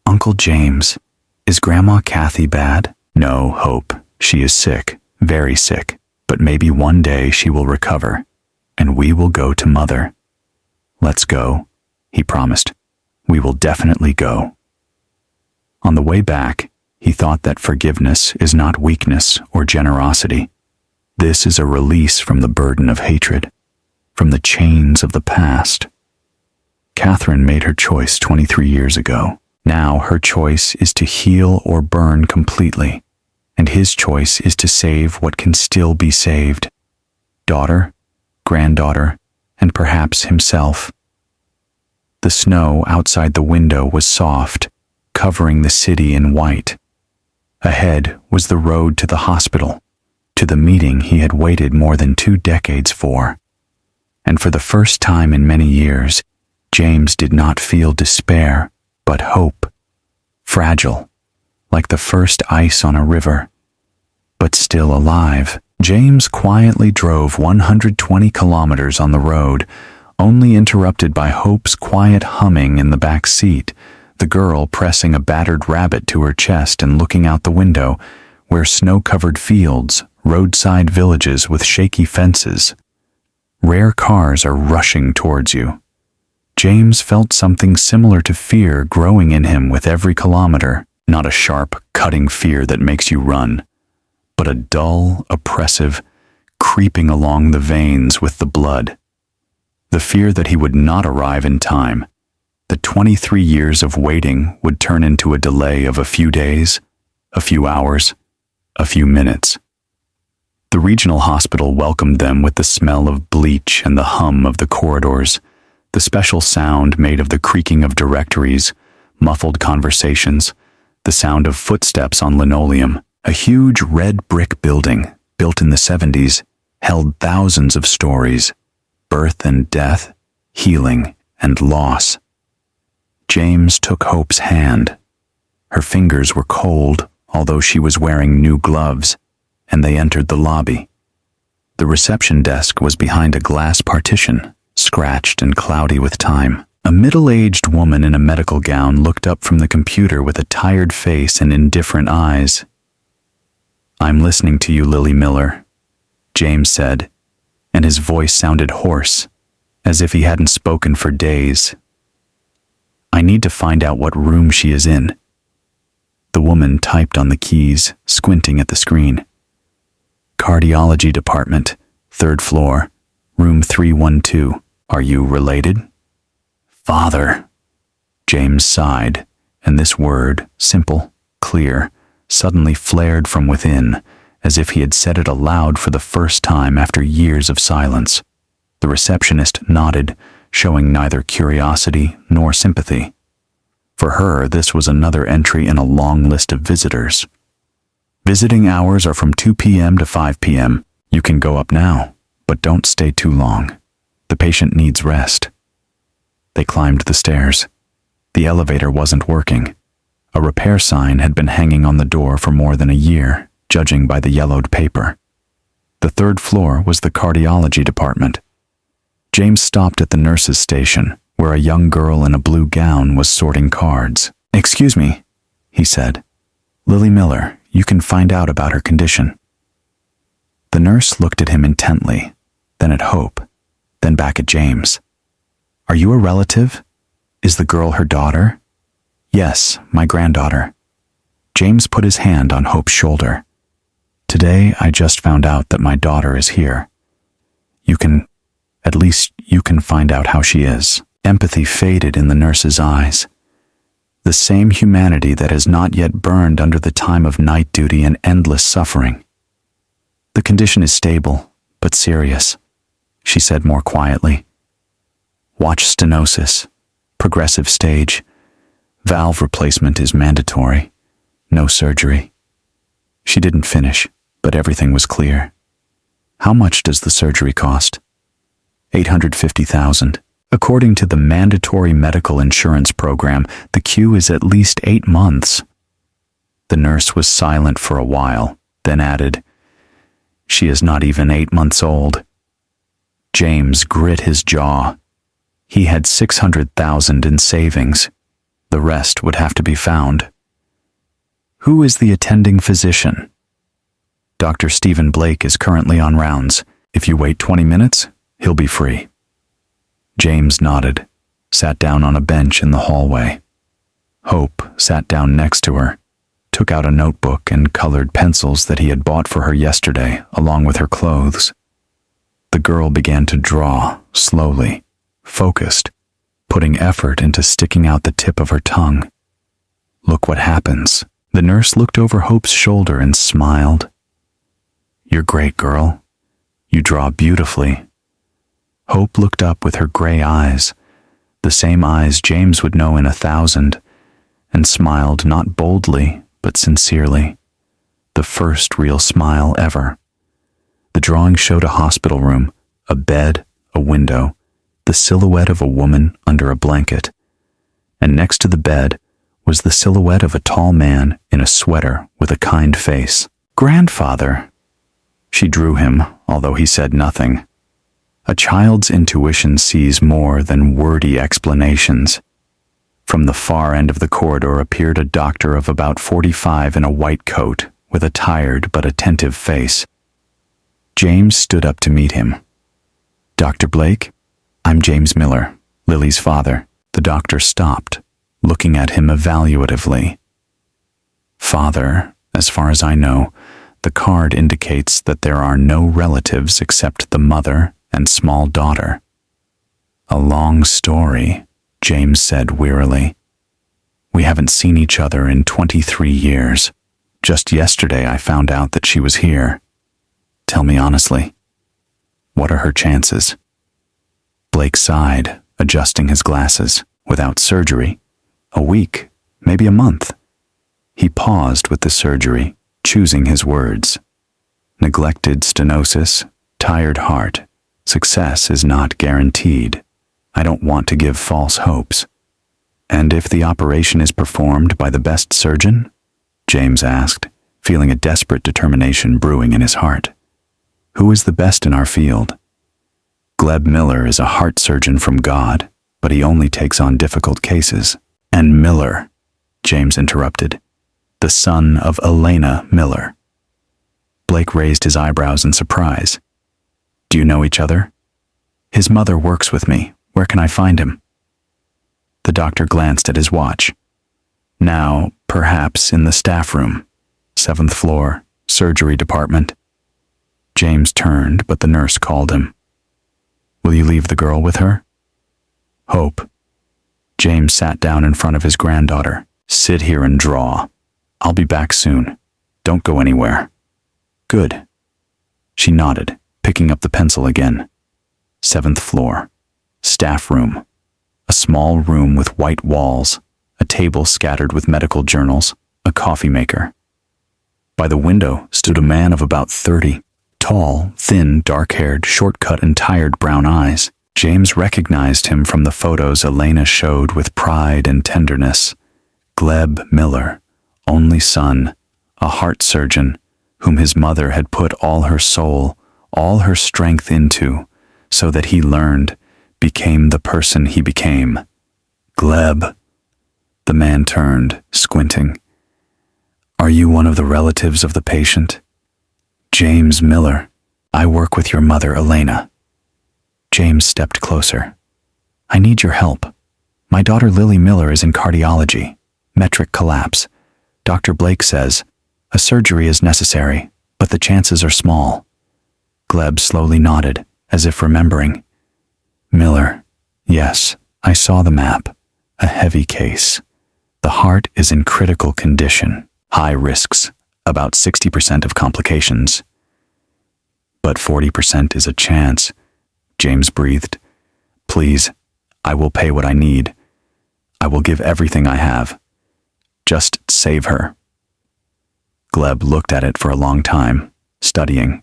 "Uncle James, is Grandma Kathy bad?" "No, Hope. She is sick, very sick, but maybe one day she will recover, and we will go to Mother." "Let's go," he promised. "We will definitely go." On the way back, he thought that forgiveness is not weakness or generosity. This is a release from the burden of hatred, from the chains of the past. Catherine made her choice 23 years ago. Now her choice is to heal or burn completely, and his choice is to save what can still be saved. Daughter, granddaughter, and perhaps himself. The snow outside the window was soft, covering the city in white. Ahead was the road to the hospital, to the meeting he had waited more than 2 decades for. And for the first time in many years, James did not feel despair, but hope. Fragile, like the first ice on a river, but still alive. James quietly drove 120 kilometers on the road, only interrupted by Hope's quiet humming in the back seat, the girl pressing a battered rabbit to her chest and looking out the window, where snow-covered fields, roadside villages with shaky fences. Rare cars are rushing towards you. James felt something similar to fear growing in him with every kilometer, not a sharp, cutting fear that makes you run, but a dull, oppressive, creeping along the veins with the blood. The fear that he would not arrive in time. The 23 years of waiting would turn into a delay of a few days, a few hours, a few minutes. The regional hospital welcomed them with the smell of bleach and the hum of the corridors, the special sound made of the creaking of directories, muffled conversations, the sound of footsteps on linoleum. A huge red brick building, built in the 70s, held thousands of stories, birth and death, healing and loss. James took Hope's hand. Her fingers were cold, although she was wearing new gloves, and they entered the lobby. The reception desk was behind a glass partition, scratched and cloudy with time. A middle-aged woman in a medical gown looked up from the computer with a tired face and indifferent eyes. "I'm listening to you, Lily Miller," James said, and his voice sounded hoarse, as if he hadn't spoken for days. "I need to find out what room she is in." The woman typed on the keys, squinting at the screen. "Cardiology department, 3rd floor, room 312. Are you related?" "Father," James sighed, and this word, simple, clear, suddenly flared from within, as if he had said it aloud for the first time after years of silence. The receptionist nodded, showing neither curiosity nor sympathy. For her, this was another entry in a long list of visitors. "Visiting hours are from 2 p.m. to 5 p.m. You can go up now, but don't stay too long. The patient needs rest." They climbed the stairs. The elevator wasn't working. A repair sign had been hanging on the door for more than a year, judging by the yellowed paper. The 3rd floor was the cardiology department. James stopped at the nurse's station, where a young girl in a blue gown was sorting cards. "Excuse me," he said. "Lily Miller, you can find out about her condition." The nurse looked at him intently, then at Hope, then back at James. Are you a relative? Is the girl her daughter? Yes, my granddaughter. James put his hand on Hope's shoulder. Today I just found out that my daughter is here. At least you can find out how she is. Empathy faded in the nurse's eyes. The same humanity that has not yet burned under the time of night duty and endless suffering. The condition is stable, but serious, she said more quietly. Watch stenosis, progressive stage. Valve replacement is mandatory. No surgery. She didn't finish, but everything was clear. How much does the surgery cost? $850,000. According to the mandatory medical insurance program, the queue is at least 8 months. The nurse was silent for a while, then added, She is not even 8 months old. James grit his jaw. He had $600,000 in savings. The rest would have to be found. Who is the attending physician? Dr. Stephen Blake is currently on rounds. If you wait 20 minutes, he'll be free. James nodded, sat down on a bench in the hallway. Hope sat down next to her, took out a notebook and colored pencils that he had bought for her yesterday, along with her clothes. The girl began to draw, slowly, focused, putting effort into sticking out the tip of her tongue. Look what happens. The nurse looked over Hope's shoulder and smiled. You're great, girl. You draw beautifully. Hope looked up with her gray eyes, the same eyes James would know in 1,000, and smiled not boldly, but sincerely. The first real smile ever. The drawing showed a hospital room, a bed, a window, the silhouette of a woman under a blanket, and next to the bed was the silhouette of a tall man in a sweater with a kind face. Grandfather! She drew him, although he said nothing. A child's intuition sees more than wordy explanations. From the far end of the corridor appeared a doctor of about 45 in a white coat with a tired but attentive face. James stood up to meet him. Dr. Blake? I'm James Miller, Lily's father. The doctor stopped, looking at him evaluatively. Father, as far as I know, the card indicates that there are no relatives except the mother and small daughter. A long story, James said wearily. We haven't seen each other in 23 years. Just yesterday I found out that she was here. Tell me honestly, what are her chances? Blake sighed, adjusting his glasses. Without surgery, a week, maybe a month. He paused with the surgery, choosing his words. Neglected stenosis, tired heart. Success is not guaranteed. I don't want to give false hopes. And if the operation is performed by the best surgeon? James asked, feeling a desperate determination brewing in his heart. Who is the best in our field? Gleb Miller is a heart surgeon from God, but he only takes on difficult cases. And Miller, James interrupted, the son of Elena Miller. Blake raised his eyebrows in surprise. Do you know each other? His mother works with me. Where can I find him? The doctor glanced at his watch. Now, perhaps in the staff room, 7th floor, surgery department. James turned, but the nurse called him. Will you leave the girl with her? Hope. James sat down in front of his granddaughter. Sit here and draw. I'll be back soon. Don't go anywhere. Good. She nodded, picking up the pencil again. 7th floor. Staff room. A small room with white walls, a table scattered with medical journals, a coffee maker. By the window stood a man of about 30, tall, thin, dark-haired, short-cut and tired brown eyes. James recognized him from the photos Elena showed with pride and tenderness. Gleb Miller, only son, a heart surgeon, whom his mother had put all her soul, all her strength into, so that he learned, became the person he became. Gleb. The man turned, squinting. Are you one of the relatives of the patient? James Miller, I work with your mother, Elena. James stepped closer. I need your help. My daughter Lily Miller is in cardiology. Metric collapse. Dr. Blake says a surgery is necessary, but the chances are small. Gleb slowly nodded, as if remembering. Miller. Yes, I saw the map. A heavy case. The heart is in critical condition. High risks. About 60% of complications. But 40% is a chance. James breathed. Please, I will pay what I need. I will give everything I have. Just save her. Gleb looked at it for a long time, studying,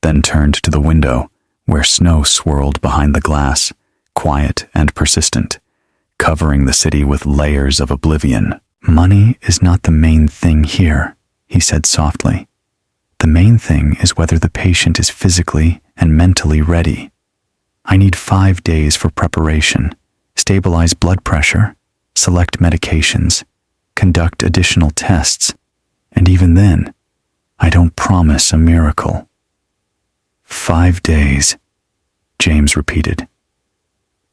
then turned to the window, where snow swirled behind the glass, quiet and persistent, covering the city with layers of oblivion. Money is not the main thing here, he said softly. The main thing is whether the patient is physically and mentally ready. I need 5 days for preparation, stabilize blood pressure, select medications, conduct additional tests, and even then, I don't promise a miracle. 5 days, James repeated.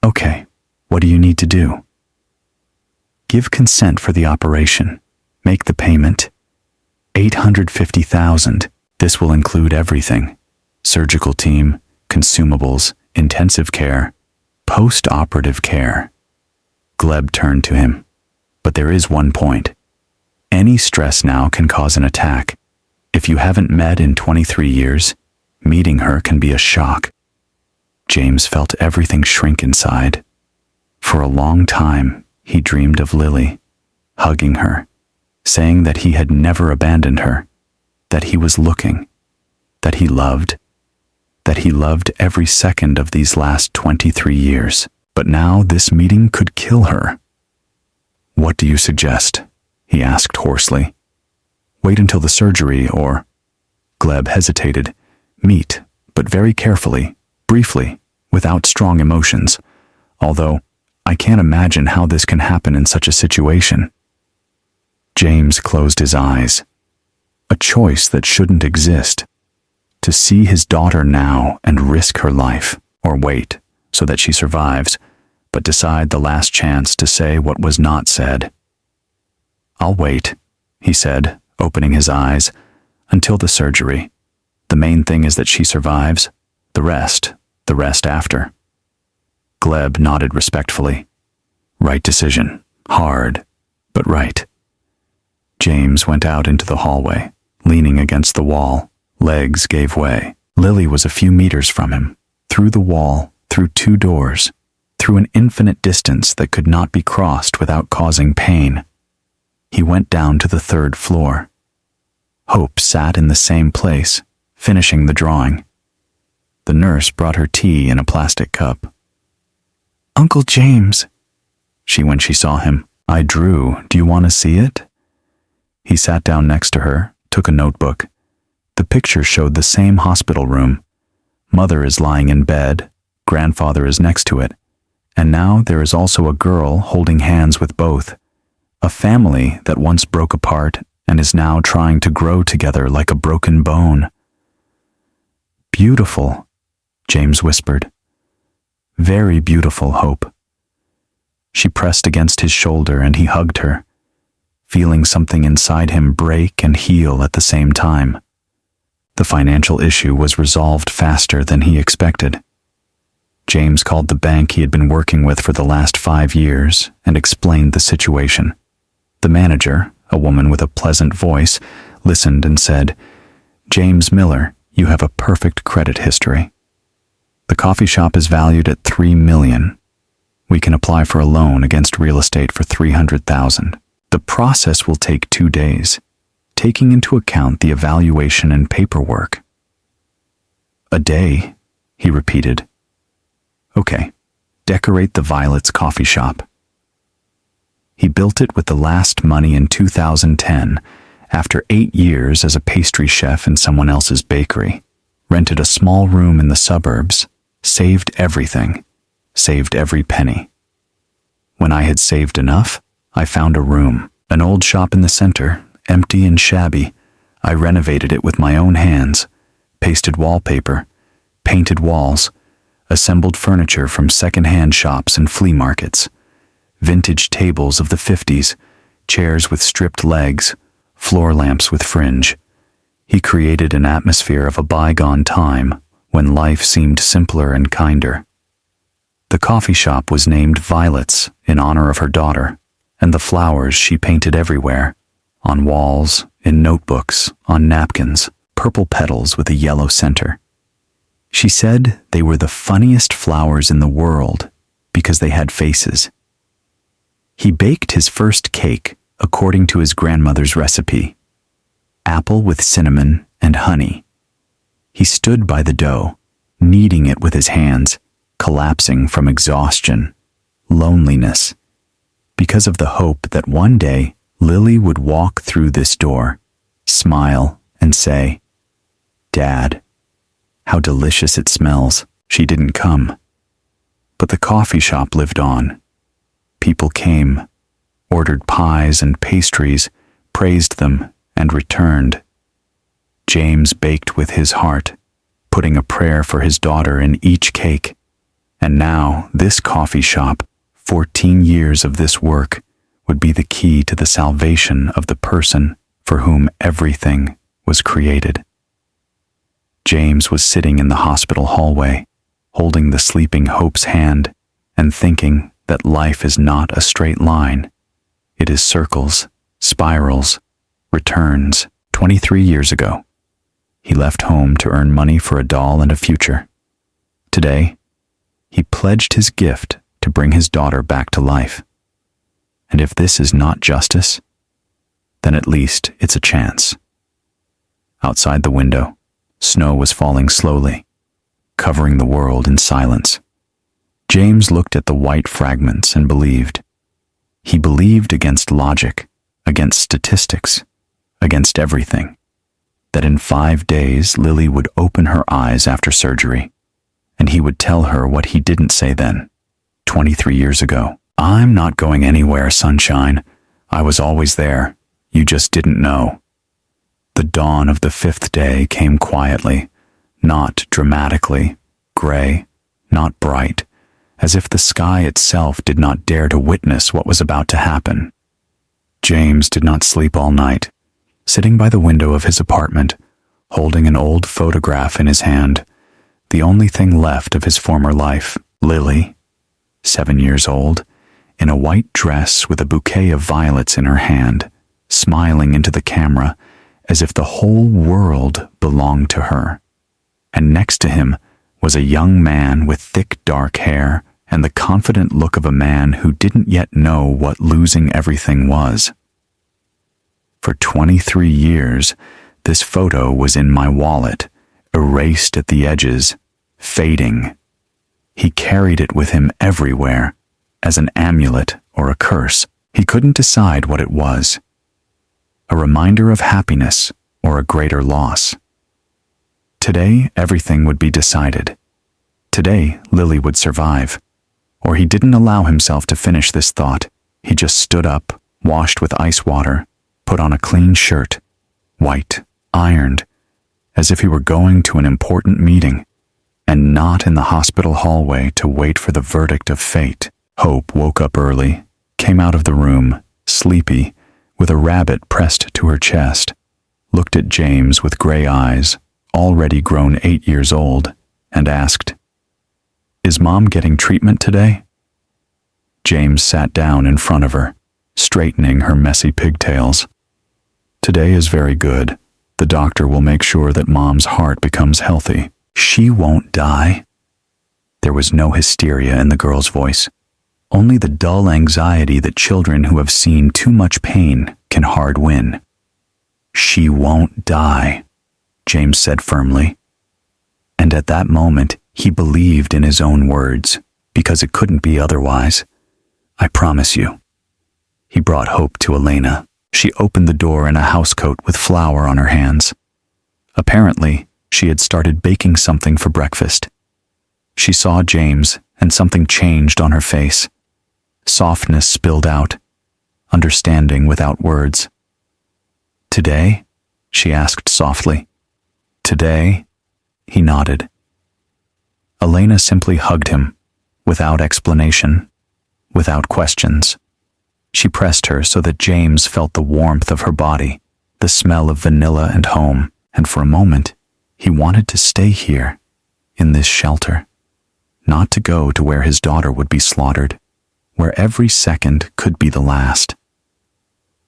Okay, what do you need to do? Give consent for the operation. Make the payment. $850,000. This will include everything. Surgical team, consumables, intensive care, post-operative care. Gleb turned to him. But there is one point. Any stress now can cause an attack. If you haven't met in 23 years, meeting her can be a shock. James felt everything shrink inside. For a long time, he dreamed of Lily, hugging her, saying that he had never abandoned her, that he was looking, that he loved every second of these last 23 years. But now this meeting could kill her. What do you suggest? He asked hoarsely. Wait until the surgery or... Gleb hesitated. Meet, but very carefully, briefly, without strong emotions. Although, I can't imagine how this can happen in such a situation. James closed his eyes. A choice that shouldn't exist. To see his daughter now and risk her life, or wait, so that she survives, but decide the last chance to say what was not said. I'll wait, he said, opening his eyes, until the surgery. The main thing is that she survives. The rest after. Gleb nodded respectfully. Right decision. Hard, but right. James went out into the hallway, leaning against the wall. Legs gave way. Lily was a few meters from him, through the wall, through 2 doors, through an infinite distance that could not be crossed without causing pain. He went down to the 3rd floor. Hope sat in the same place, finishing the drawing. The nurse brought her tea in a plastic cup. Uncle James, when she saw him. I drew. Do you want to see it? He sat down next to her, took a notebook. The picture showed the same hospital room. Mother is lying in bed, grandfather is next to it, and now there is also a girl holding hands with both. A family that once broke apart and is now trying to grow together like a broken bone. Beautiful, James whispered. Very beautiful, Hope. She pressed against his shoulder and he hugged her, feeling something inside him break and heal at the same time. The financial issue was resolved faster than he expected. James called the bank he had been working with for the last 5 years and explained the situation. The manager, a woman with a pleasant voice, listened and said, James Miller, you have a perfect credit history. The coffee shop is valued at $3 million. We can apply for a loan against real estate for $300,000. The process will take 2 days, taking into account the evaluation and paperwork. A day, he repeated. Okay, decorate the Violet's coffee shop. He built it with the last money in 2010, after 8 years as a pastry chef in someone else's bakery, rented a small room in the suburbs, saved everything, saved every penny. When I had saved enough, I found a room, an old shop in the center, empty and shabby. I renovated it with my own hands, pasted wallpaper, painted walls, assembled furniture from second-hand shops and flea markets, vintage tables of the 50s, chairs with stripped legs, floor lamps with fringe. He created an atmosphere of a bygone time when life seemed simpler and kinder. The coffee shop was named Violets in honor of her daughter, and the flowers she painted everywhere, on walls, in notebooks, on napkins, purple petals with a yellow center. She said they were the funniest flowers in the world because they had faces. He baked his first cake according to his grandmother's recipe: apple with cinnamon and honey. He stood by the dough, kneading it with his hands, collapsing from exhaustion, loneliness, because of the hope that one day Lily would walk through this door, smile, and say, "Dad, how delicious it smells." She didn't come. But the coffee shop lived on. People came, ordered pies and pastries, praised them, and returned. James baked with his heart, putting a prayer for his daughter in each cake. And now this coffee shop, 14 years of this work, would be the key to the salvation of the person for whom everything was created. James was sitting in the hospital hallway, holding the sleeping Hope's hand and thinking that life is not a straight line. It is circles, spirals, returns. 23 years ago, he left home to earn money for a doll and a future. Today, he pledged his gift to bring his daughter back to life. And if this is not justice, then at least it's a chance. Outside the window, snow was falling slowly, covering the world in silence. James looked at the white fragments and believed. He believed against logic, against statistics, against everything, that in 5 days Lily would open her eyes after surgery, and he would tell her what he didn't say then, 23 years ago. "I'm not going anywhere, sunshine. I was always there. You just didn't know." The dawn of the 5th day came quietly, not dramatically, gray, not bright, as if the sky itself did not dare to witness what was about to happen. James did not sleep all night, sitting by the window of his apartment, holding an old photograph in his hand, the only thing left of his former life. Lily, 7 years old, in a white dress with a bouquet of violets in her hand, smiling into the camera as if the whole world belonged to her. And next to him was a young man with thick dark hair and the confident look of a man who didn't yet know what losing everything was. For 23 years, this photo was in my wallet, erased at the edges, fading. He carried it with him everywhere, as an amulet or a curse. He couldn't decide what it was. A reminder of happiness or a greater loss. Today, everything would be decided. Today, Lily would survive. Or he didn't allow himself to finish this thought. He just stood up, washed with ice water, put on a clean shirt, white, ironed, as if he were going to an important meeting, and not in the hospital hallway to wait for the verdict of fate. Hope woke up early, came out of the room, sleepy, with a rabbit pressed to her chest, looked at James with gray eyes, already grown 8 years old, and asked, "Is Mom getting treatment today?" James sat down in front of her, straightening her messy pigtails. "Today is very good. The doctor will make sure that Mom's heart becomes healthy. She won't die." There was no hysteria in the girl's voice, only the dull anxiety that children who have seen too much pain can hard win. "She won't die," James said firmly. And at that moment, he believed in his own words, because it couldn't be otherwise. "I promise you." He brought Hope to Elena. She opened the door in a housecoat with flour on her hands. Apparently, she had started baking something for breakfast. She saw James, and something changed on her face. Softness spilled out, understanding without words. "Today?" she asked softly. "Today, He nodded. Elena simply hugged him, without explanation, without questions. She pressed her so that James felt the warmth of her body, the smell of vanilla and home, and for a moment, he wanted to stay here, in this shelter, not to go to where his daughter would be slaughtered, where every second could be the last.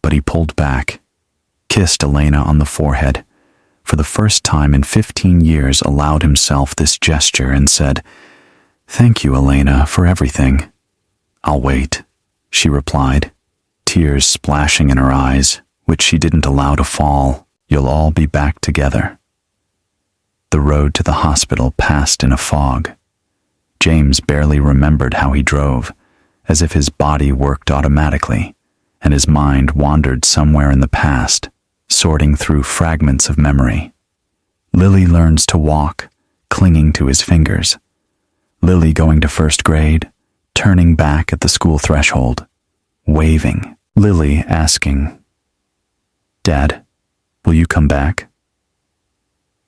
But he pulled back, kissed Elena on the forehead, for the first time in 15 years allowed himself this gesture and said, "Thank you, Elena, for everything." "I'll wait," she replied, tears splashing in her eyes, which she didn't allow to fall. "You'll all be back together." The road to the hospital passed in a fog. James barely remembered how he drove, as if his body worked automatically, and his mind wandered somewhere in the past, sorting through fragments of memory. Lily learns to walk, clinging to his fingers. Lily going to first grade, turning back at the school threshold, waving. Lily asking, "Dad, will you come back?"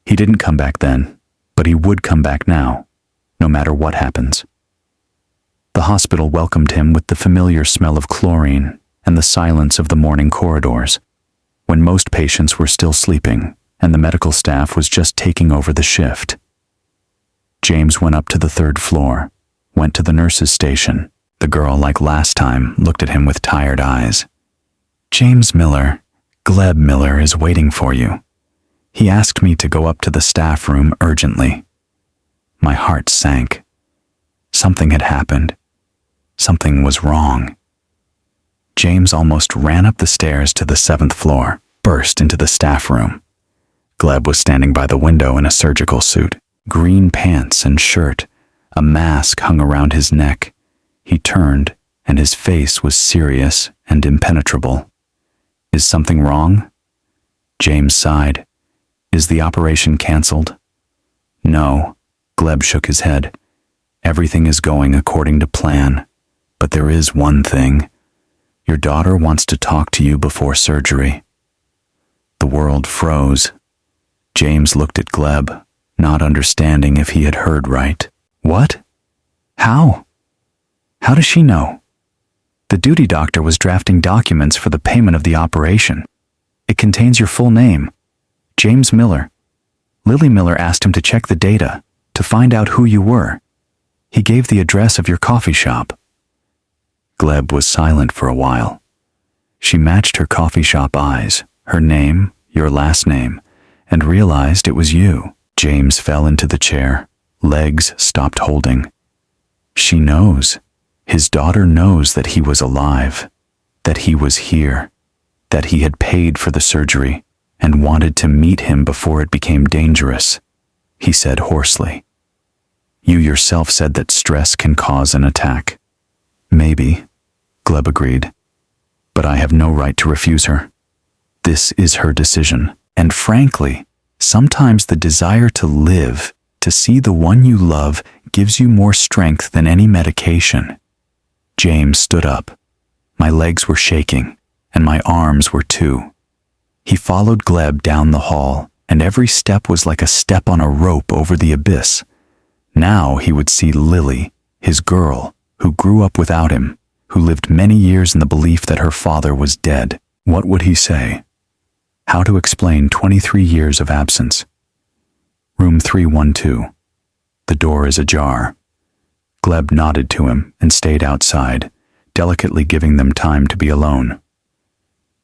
He didn't come back then, but he would come back now, no matter what happens. The hospital welcomed him with the familiar smell of chlorine and the silence of the morning corridors, when most patients were still sleeping and the medical staff was just taking over the shift. James went up to the 3rd floor, went to the nurse's station. The girl, like last time, looked at him with tired eyes. "James Miller, Gleb Miller is waiting for you. He asked me to go up to the staff room urgently." My heart sank. Something had happened. Something was wrong. James almost ran up the stairs to the 7th floor, burst into the staff room. Gleb was standing by the window in a surgical suit, green pants and shirt. A mask hung around his neck. He turned, and his face was serious and impenetrable. "Is something wrong?" James sighed. "Is the operation canceled?" "No," Gleb shook his head. "Everything is going according to plan. But there is one thing. Your daughter wants to talk to you before surgery." The world froze. James looked at Gleb, not understanding if he had heard right. "What? How? How does she know?" "The duty doctor was drafting documents for the payment of the operation. It contains your full name, James Miller. Lily Miller asked him to check the data, to find out who you were. He gave the address of your coffee shop." Gleb was silent for a while. She matched her coffee shop eyes, her name, your last name, and realized it was you. James fell into the chair, legs stopped holding. She knows. His daughter knows that he was alive, that he was here, that he had paid for the surgery and wanted to meet him before it became dangerous. He said hoarsely, "You yourself said that stress can cause an attack." "Maybe," Gleb agreed, "but I have no right to refuse her. This is her decision, and frankly, sometimes the desire to live, to see the one you love, gives you more strength than any medication." James stood up. My legs were shaking, and my arms were too. He followed Gleb down the hall, and every step was like a step on a rope over the abyss. Now he would see Lily, his girl, who grew up without him, who lived many years in the belief that her father was dead. What would he say? How to explain 23 years of absence? Room 312. The door is ajar. Gleb nodded to him and stayed outside, delicately giving them time to be alone.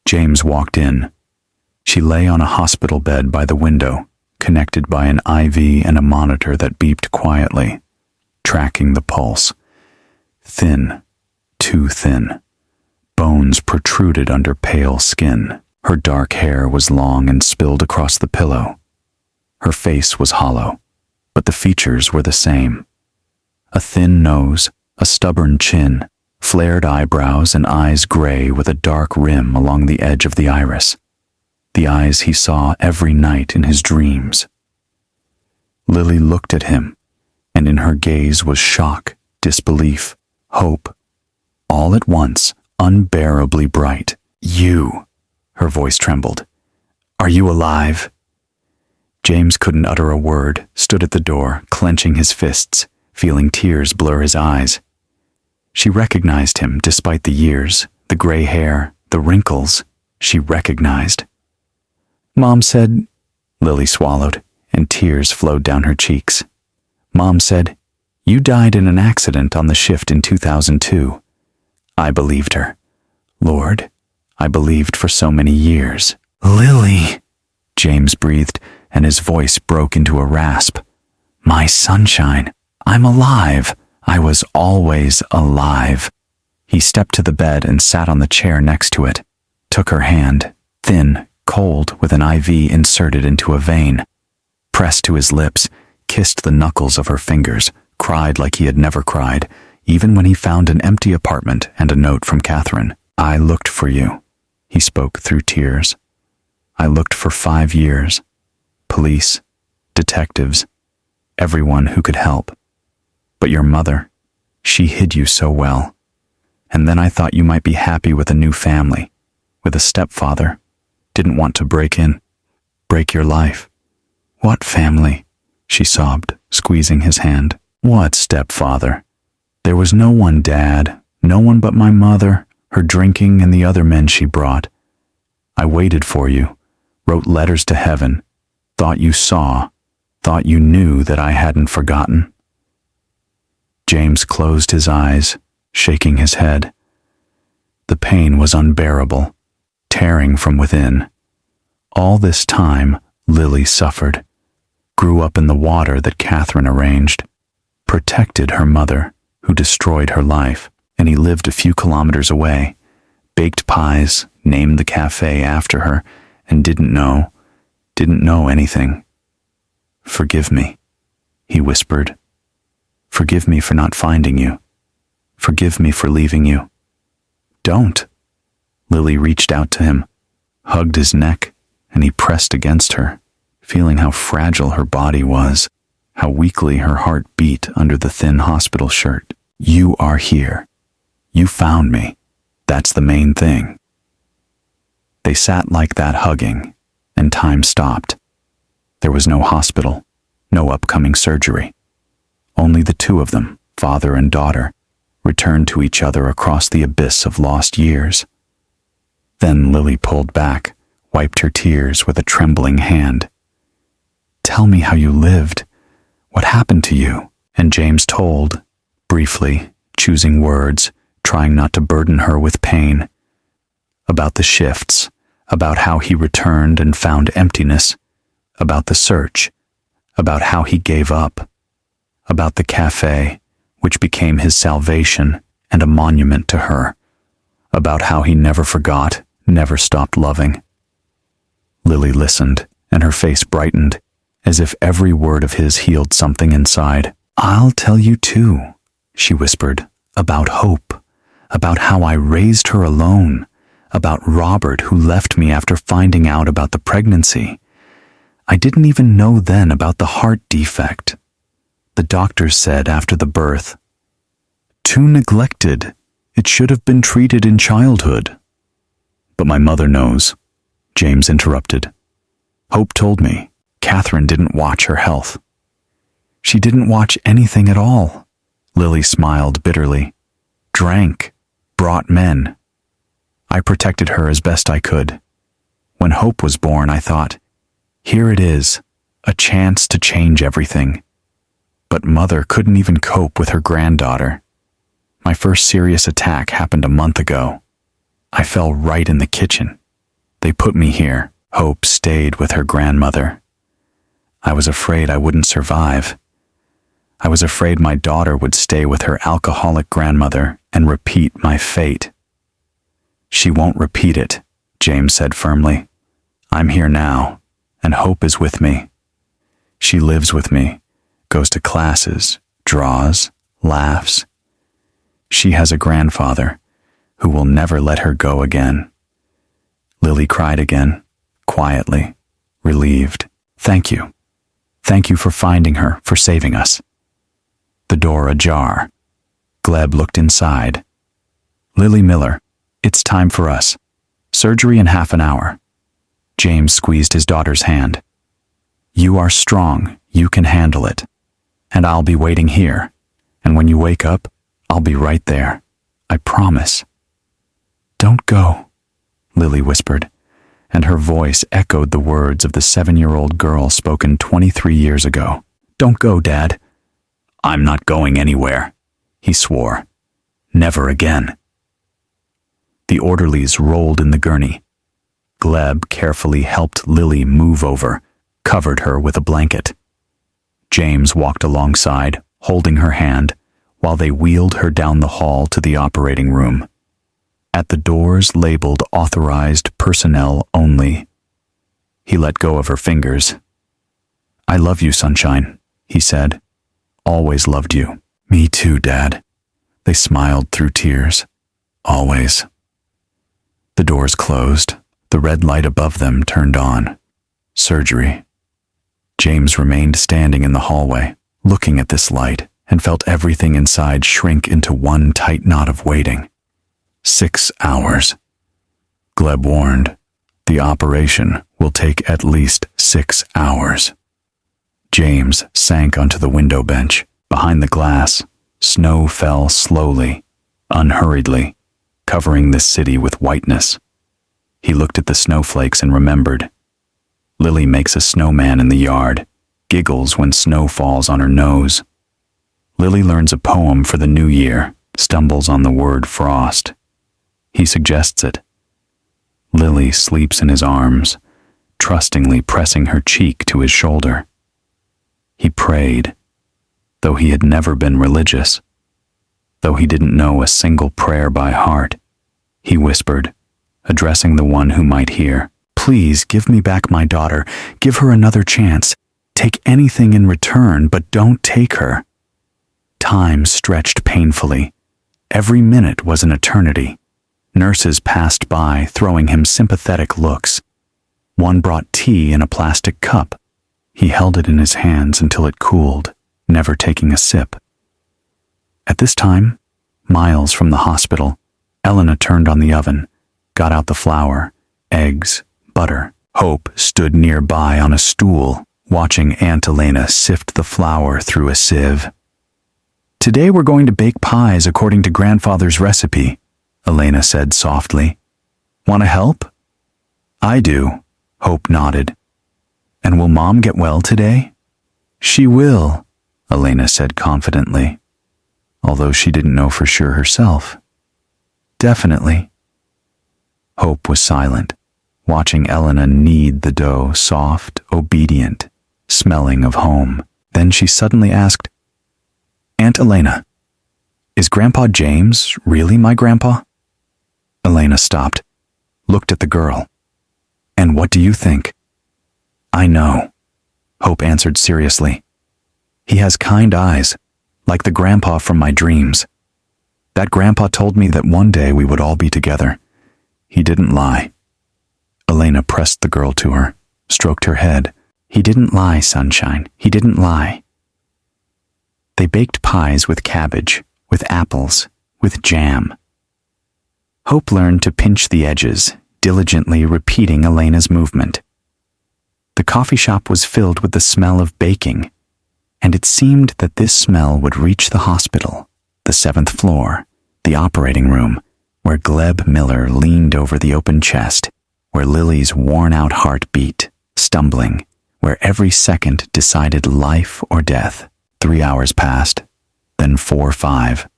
James walked in. She lay on a hospital bed by the window, connected by an IV and a monitor that beeped quietly, tracking the pulse. Thin, too thin. Bones protruded under pale skin. Her dark hair was long and spilled across the pillow. Her face was hollow, but the features were the same. A thin nose, a stubborn chin, flared eyebrows and eyes gray with a dark rim along the edge of the iris. The eyes he saw every night in his dreams. Lily looked at him, and in her gaze was shock, disbelief, hope. All at once, unbearably bright. "You," her voice trembled. "Are you alive?" James couldn't utter a word, stood at the door, clenching his fists, feeling tears blur his eyes. She recognized him despite the years, the gray hair, the wrinkles. She recognized. Mom said, Lily swallowed, and tears flowed down her cheeks. Mom said, "You died in an accident on the shift in 2002. I believed her. Lord, I believed for so many years." "Lily," James breathed, and his voice broke into a rasp. "My sunshine, I'm alive. I was always alive." He stepped to the bed and sat on the chair next to it, took her hand, thin, cold, with an IV inserted into a vein, pressed to his lips, kissed the knuckles of her fingers, cried like he had never cried, even when he found an empty apartment and a note from Catherine. "I looked for you," he spoke through tears. "I looked for 5 years. Police, detectives, everyone who could help. But your mother, she hid you so well. And then I thought you might be happy with a new family, with a stepfather. Didn't want to break your life." "What family?" she sobbed, squeezing his hand. "What stepfather? There was no one, Dad, no one but my mother, her drinking, and the other men she brought. I waited for you, wrote letters to heaven, thought you saw, thought you knew that I hadn't forgotten." James closed his eyes, shaking his head. The pain was unbearable, tearing from within. All this time, Lily suffered, grew up in the water that Catherine arranged, protected her mother, who destroyed her life, and he lived a few kilometers away, baked pies, named the Café after her, and didn't know anything. "Forgive me," he whispered. "Forgive me for not finding you. Forgive me for leaving you." "Don't." Lily reached out to him, hugged his neck, and he pressed against her, feeling how fragile her body was, how weakly her heart beat under the thin hospital shirt. "You are here. You found me. That's the main thing." They sat like that hugging, and time stopped. There was no hospital, no upcoming surgery. Only the two of them, father and daughter, returned to each other across the abyss of lost years. Then Lily pulled back, wiped her tears with a trembling hand. "Tell me how you lived. What happened to you?" And James told, briefly, choosing words, trying not to burden her with pain. About the shifts, about how he returned and found emptiness, about the search, about how he gave up, about the Café, which became his salvation and a monument to her, about how he never forgot, never stopped loving. Lily listened, and her face brightened, as if every word of his healed something inside. "I'll tell you too," she whispered, "about hope, about how I raised her alone, about Robert who left me after finding out about the pregnancy. I didn't even know then about the heart defect. The doctors said after the birth, 'Too neglected. It should have been treated in childhood.' But my mother knows," James interrupted. "Hope told me Catherine didn't watch her health." "She didn't watch anything at all," Lily smiled bitterly. "Drank, brought men. I protected her as best I could. When Hope was born, I thought, here it is, a chance to change everything. But Mother couldn't even cope with her granddaughter. My first serious attack happened a month ago. I fell right in the kitchen. They put me here. Hope stayed with her grandmother. I was afraid I wouldn't survive. I was afraid my daughter would stay with her alcoholic grandmother and repeat my fate." "She won't repeat it," James said firmly. "I'm here now, and Hope is with me. She lives with me, goes to classes, draws, laughs. She has a grandfather who will never let her go again." Lily cried again, quietly, relieved. "Thank you. Thank you for finding her, for saving us." The door ajar. Gleb looked inside. "Lily Miller, it's time for us. Surgery in half an hour." James squeezed his daughter's hand. You are strong, you can handle it. And I'll be waiting here. And when you wake up, I'll be right there. I promise. Don't go, Lily whispered, and her voice echoed the words of the 7-year-old girl spoken 23 years ago. Don't go, Dad. I'm not going anywhere, he swore. Never again. The orderlies rolled in the gurney. Gleb carefully helped Lily move over, covered her with a blanket. James walked alongside, holding her hand, while they wheeled her down the hall to the operating room. At the doors labeled authorized personnel only. He let go of her fingers. I love you, Sunshine, he said. Always loved you. Me too, Dad. They smiled through tears. Always. The doors closed. The red light above them turned on. Surgery. James remained standing in the hallway, looking at this light, and felt everything inside shrink into one tight knot of waiting. 6 hours. Gleb warned, the operation will take at least 6 hours. James sank onto the window bench. Behind the glass, snow fell slowly, unhurriedly, covering the city with whiteness. He looked at the snowflakes and remembered. Lily makes a snowman in the yard, giggles when snow falls on her nose. Lily learns a poem for the new year, stumbles on the word frost. He suggests it. Lily sleeps in his arms, trustingly pressing her cheek to his shoulder. He prayed, though he had never been religious. Though he didn't know a single prayer by heart, he whispered, addressing the one who might hear, Please give me back my daughter. Give her another chance. Take anything in return, but don't take her. Time stretched painfully. Every minute was an eternity. Nurses passed by, throwing him sympathetic looks. One brought tea in a plastic cup. He held it in his hands until it cooled, never taking a sip. At this time, miles from the hospital, Elena turned on the oven, got out the flour, eggs, butter. Hope stood nearby on a stool, watching Aunt Elena sift the flour through a sieve. Today we're going to bake pies according to Grandfather's recipe, Elena said softly. Want to help? I do, Hope nodded. And will Mom get well today? She will, Elena said confidently, although she didn't know for sure herself. Definitely. Hope was silent, watching Elena knead the dough, soft, obedient, smelling of home. Then she suddenly asked, Aunt Elena, is Grandpa James really my grandpa? Elena stopped, looked at the girl. And what do you think? I know, Hope answered seriously. He has kind eyes, like the grandpa from my dreams. That grandpa told me that one day we would all be together. He didn't lie. Elena pressed the girl to her, stroked her head. He didn't lie, Sunshine. He didn't lie. They baked pies with cabbage, with apples, with jam. Hope learned to pinch the edges, diligently repeating Elena's movement. The coffee shop was filled with the smell of baking, and it seemed that this smell would reach the hospital, the 7th floor, the operating room, where Gleb Miller leaned over the open chest, where Lily's worn-out heart beat, stumbling, where every second decided life or death. 3 hours passed, then 4 or 5.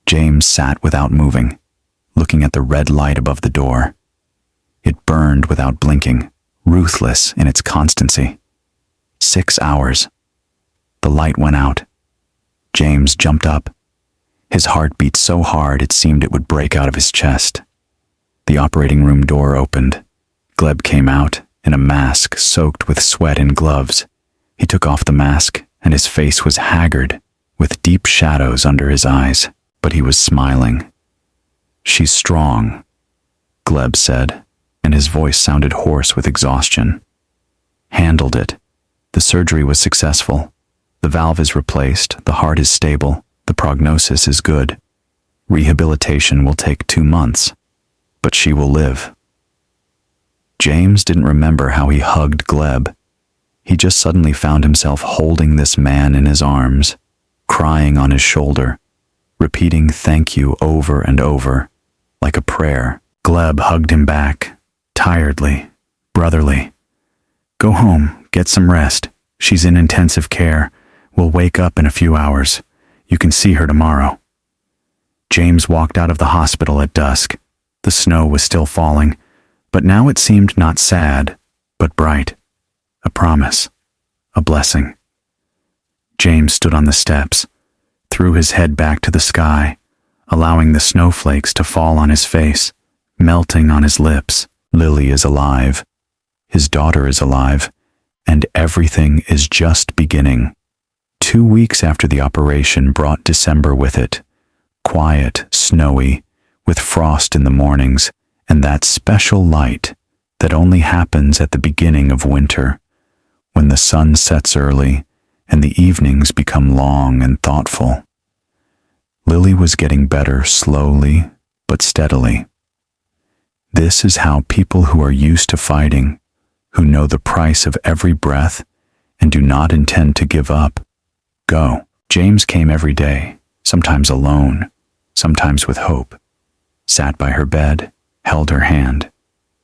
James sat without moving, looking at the red light above the door. It burned without blinking, ruthless in its constancy. 6 hours. The light went out. James jumped up. His heart beat so hard it seemed it would break out of his chest. The operating room door opened. Gleb came out, in a mask soaked with sweat and gloves. He took off the mask, and his face was haggard, with deep shadows under his eyes, but he was smiling. She's strong, Gleb said, and his voice sounded hoarse with exhaustion. Handled it. The surgery was successful. The valve is replaced, the heart is stable, the prognosis is good. Rehabilitation will take 2 months, but she will live. James didn't remember how he hugged Gleb. He just suddenly found himself holding this man in his arms, crying on his shoulder, repeating thank you over and over, like a prayer. Gleb hugged him back, tiredly, brotherly. Go home, get some rest. She's in intensive care. We'll wake up in a few hours. You can see her tomorrow. James walked out of the hospital at dusk. The snow was still falling, but now it seemed not sad, but bright. A promise. A blessing. James stood on the steps, threw his head back to the sky, allowing the snowflakes to fall on his face, melting on his lips. Lily is alive. His daughter is alive, and everything is just beginning. 2 weeks after the operation brought December with it. Quiet, snowy, with frost in the mornings, and that special light that only happens at the beginning of winter, when the sun sets early and the evenings become long and thoughtful. Lily was getting better slowly but steadily. This is how people who are used to fighting, who know the price of every breath and do not intend to give up, go. James came every day, sometimes alone, sometimes with hope, sat by her bed, held her hand,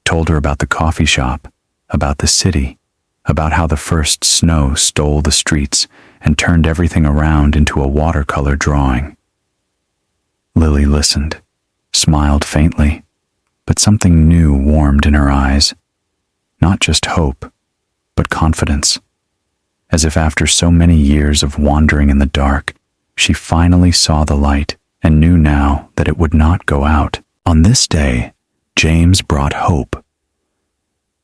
told her about the coffee shop, about the city, about how the first snow stole the streets and turned everything around into a watercolor drawing. Lily listened, smiled faintly, but something new warmed in her eyes. Not just hope, but confidence. As if after so many years of wandering in the dark, she finally saw the light and knew now that it would not go out. On this day, James brought hope.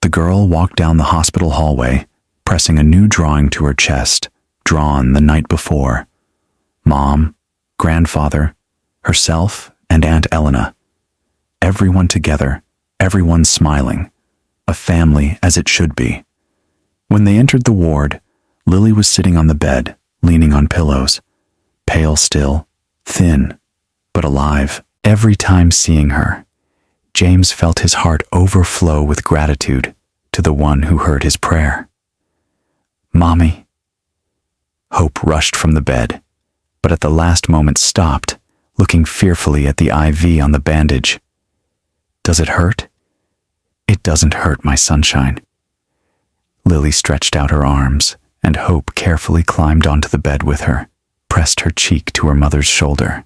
The girl walked down the hospital hallway, pressing a new drawing to her chest, drawn the night before. Mom, grandfather, herself, and Aunt Elena. Everyone together, everyone smiling. A family as it should be. When they entered the ward, Lily was sitting on the bed, leaning on pillows, pale still, thin, but alive. Every time seeing her, James felt his heart overflow with gratitude to the one who heard his prayer. Mommy. Hope rushed from the bed, but at the last moment stopped, looking fearfully at the IV on the bandage. Does it hurt? It doesn't hurt, my sunshine. Lily stretched out her arms, and Hope carefully climbed onto the bed with her, pressed her cheek to her mother's shoulder.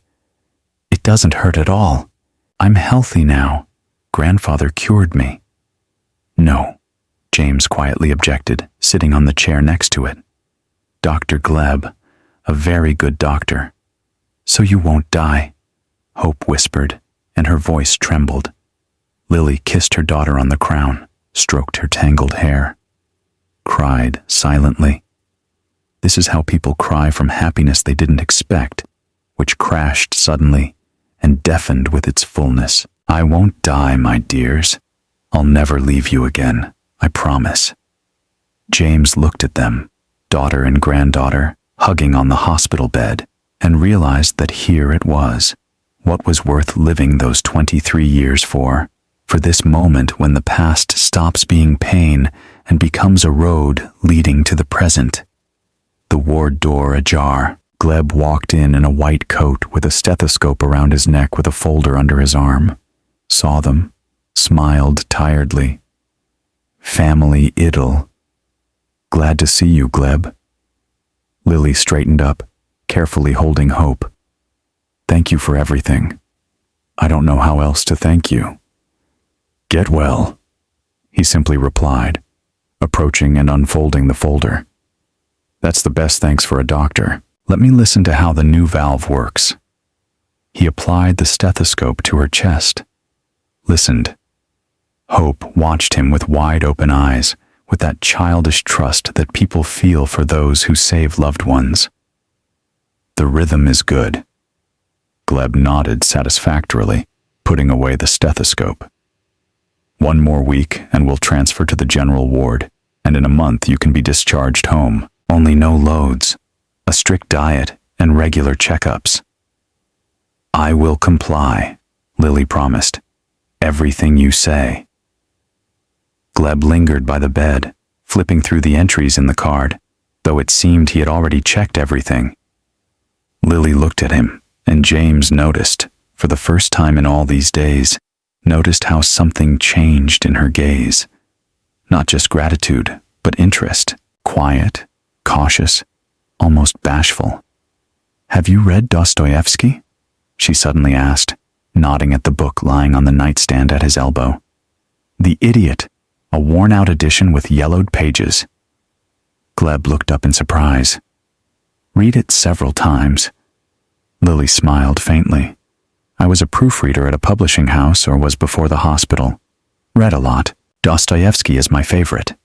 It doesn't hurt at all. I'm healthy now. Grandfather cured me. No, James quietly objected, sitting on the chair next to it. Dr. Gleb, a very good doctor. So you won't die, Hope whispered, and her voice trembled. Lily kissed her daughter on the crown, stroked her tangled hair, cried silently. This is how people cry from happiness they didn't expect, which crashed suddenly and deafened with its fullness. I won't die, my dears. I'll never leave you again, I promise. James looked at them, daughter and granddaughter, hugging on the hospital bed, and realized that here it was, what was worth living those 23 years for this moment when the past stops being pain and becomes a road leading to the present. The ward door ajar, Gleb walked in a white coat with a stethoscope around his neck with a folder under his arm, saw them, smiled tiredly. Family idyll. Glad to see you, Gleb. Lily straightened up, carefully holding Hope. Thank you for everything. I don't know how else to thank you. Get well, he simply replied, approaching and unfolding the folder. That's the best thanks for a doctor. Let me listen to how the new valve works. He applied the stethoscope to her chest, listened. Hope watched him with wide open eyes, with that childish trust that people feel for those who save loved ones. The rhythm is good. Gleb nodded satisfactorily, putting away the stethoscope. 1 more week and we'll transfer to the general ward, and in a month you can be discharged home. Only no loads, a strict diet, and regular checkups. I will comply, Lily promised. Everything you say. Gleb lingered by the bed, flipping through the entries in the card, though it seemed he had already checked everything. Lily looked at him, and James noticed, for the first time in all these days, noticed how something changed in her gaze. Not just gratitude, but interest, quiet, cautious, almost bashful. "Have you read Dostoevsky?" she suddenly asked, nodding at the book lying on the nightstand at his elbow. "The Idiot, a worn-out edition with yellowed pages." Gleb looked up in surprise. "Read it several times." Lily smiled faintly. "I was a proofreader at a publishing house or was before the hospital. Read a lot. Dostoevsky is my favorite."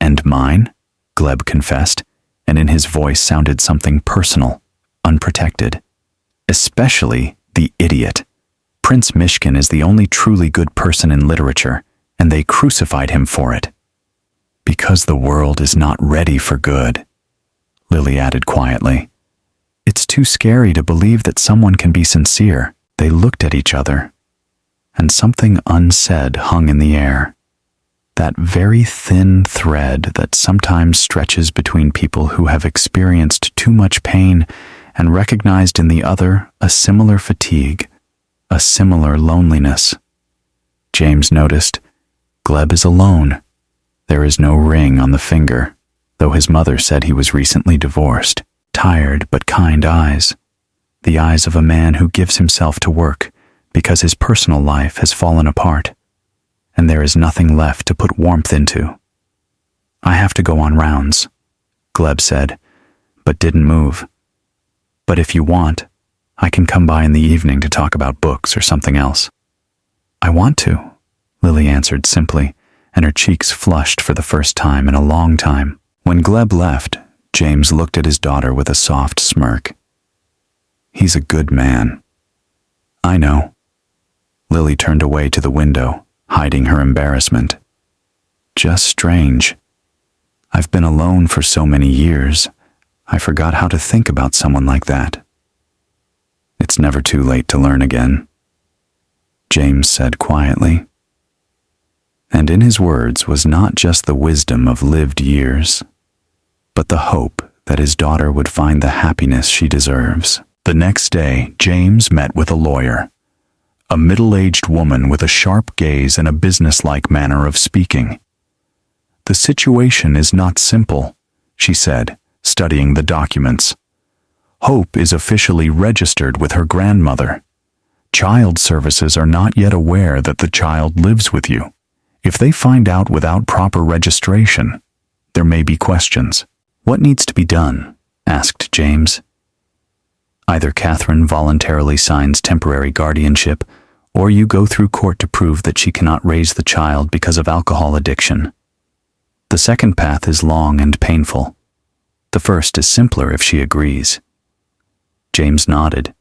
"And mine?" Gleb confessed, and in his voice sounded something personal, unprotected. "Especially The Idiot. Prince Mishkin is the only truly good person in literature, and they crucified him for it." "Because the world is not ready for good," Lily added quietly. "It's too scary to believe that someone can be sincere." They looked at each other, and something unsaid hung in the air. That very thin thread that sometimes stretches between people who have experienced too much pain and recognized in the other a similar fatigue, a similar loneliness. James noticed, Gleb is alone. There is no ring on the finger, though his mother said he was recently divorced. Tired but kind eyes. The eyes of a man who gives himself to work because his personal life has fallen apart, and there is nothing left to put warmth into. "I have to go on rounds," Gleb said, but didn't move. "But if you want, I can come by in the evening to talk about books or something else." "I want to," Lily answered simply, and her cheeks flushed for the first time in a long time. When Gleb left, James looked at his daughter with a soft smirk. "He's a good man." "I know." Lily turned away to the window, hiding her embarrassment. "Just strange. I've been alone for so many years, I forgot how to think about someone like that." "It's never too late to learn again," James said quietly. And in his words was not just the wisdom of lived years, but the hope that his daughter would find the happiness she deserves. The next day, James met with a lawyer, a middle-aged woman with a sharp gaze and a businesslike manner of speaking. "The situation is not simple," she said, studying the documents. "Hope is officially registered with her grandmother. Child services are not yet aware that the child lives with you. If they find out without proper registration, there may be questions." "What needs to be done?" asked James. "Either Catherine voluntarily signs temporary guardianship, or you go through court to prove that she cannot raise the child because of alcohol addiction. The second path is long and painful. The first is simpler if she agrees." James nodded.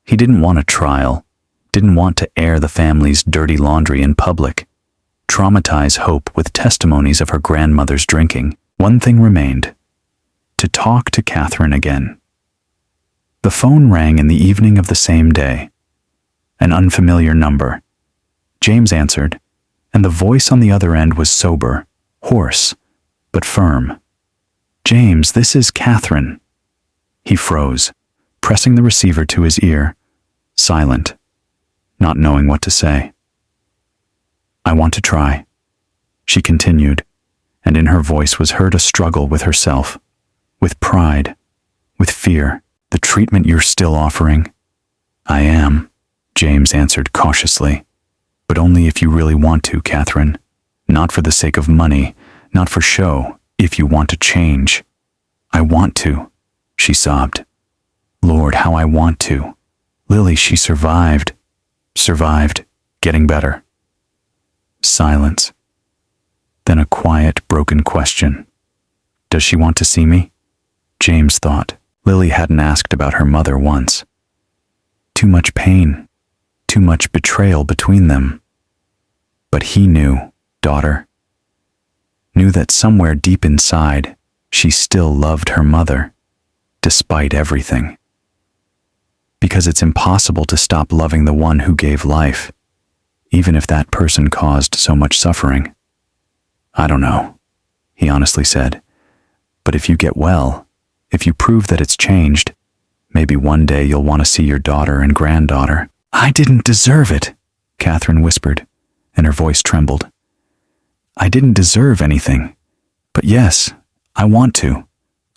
He didn't want a trial, didn't want to air the family's dirty laundry in public, traumatize Hope with testimonies of her grandmother's drinking. One thing remained: to talk to Catherine again. The phone rang in the evening of the same day. An unfamiliar number. James answered, and the voice on the other end was sober, hoarse, but firm. "James, this is Catherine." He froze, pressing the receiver to his ear, silent, not knowing what to say. "I want to try," she continued, and in her voice was heard a struggle with herself, with pride, with fear. "The treatment you're still offering?" "I am," James answered cautiously. "But only if you really want to, Catherine. Not for the sake of money, not for show, if you want to change." "I want to," she sobbed. "Lord, how I want to. Lily, she survived, getting better." Silence. Then a quiet, broken question. "Does she want to see me?" James thought. Lily hadn't asked about her mother once. Too much pain, too much betrayal between them. But he knew, daughter. Knew that somewhere deep inside, she still loved her mother, despite everything. Because it's impossible to stop loving the one who gave life, even if that person caused so much suffering. "I don't know," he honestly said. But if you get well, if you prove that it's changed, maybe one day you'll want to see your daughter and granddaughter. I didn't deserve it, Catherine whispered, and her voice trembled. I didn't deserve anything. But yes, I want to.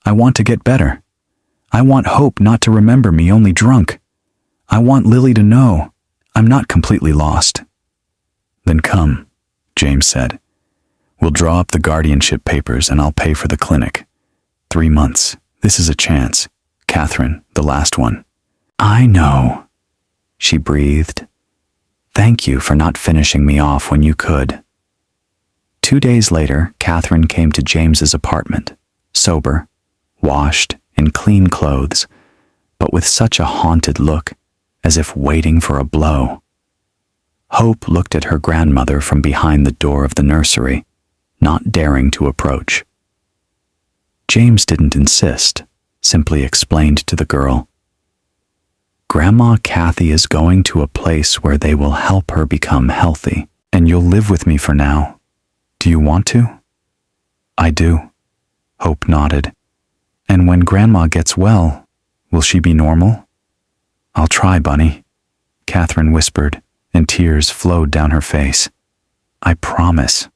I want to get better. I want Hope not to remember me only drunk. I want Lily to know I'm not completely lost. Then come, James said. We'll draw up the guardianship papers and I'll pay for the clinic. 3 months. This is a chance. Catherine, the last one. I know, she breathed. Thank you for not finishing me off when you could. 2 days later, Catherine came to James's apartment, sober, washed, in clean clothes, but with such a haunted look, as if waiting for a blow. Hope looked at her grandmother from behind the door of the nursery, not daring to approach. James didn't insist, simply explained to the girl, Grandma Kathy is going to a place where they will help her become healthy, and you'll live with me for now. Do you want to? I do, Hope nodded. And when Grandma gets well, will she be normal? I'll try, Bunny, Catherine whispered, and tears flowed down her face. I promise.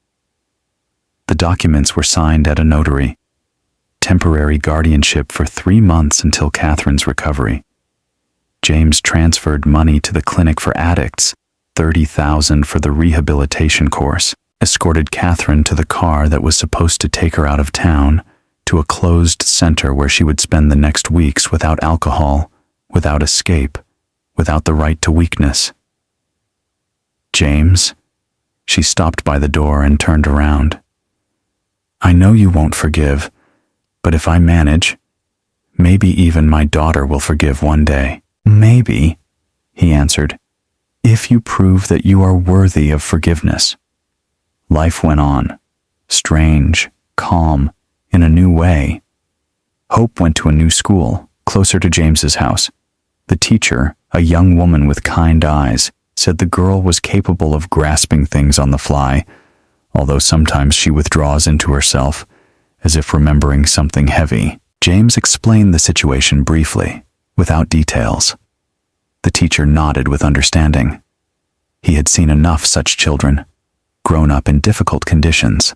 The documents were signed at a notary. Temporary guardianship for 3 months until Catherine's recovery. James transferred money to the clinic for addicts, $30,000 for the rehabilitation course, escorted Catherine to the car that was supposed to take her out of town, to a closed center where she would spend the next weeks without alcohol, without escape, without the right to weakness. James, she stopped by the door and turned around. I know you won't forgive, but if I manage, maybe even my daughter will forgive one day. Maybe, he answered, if you prove that you are worthy of forgiveness. Life went on, strange, calm, in a new way. Hope went to a new school, closer to James's house. The teacher, a young woman with kind eyes, said the girl was capable of grasping things on the fly, although sometimes she withdraws into herself, as if remembering something heavy. James explained the situation briefly, without details. The teacher nodded with understanding. He had seen enough such children, grown up in difficult conditions.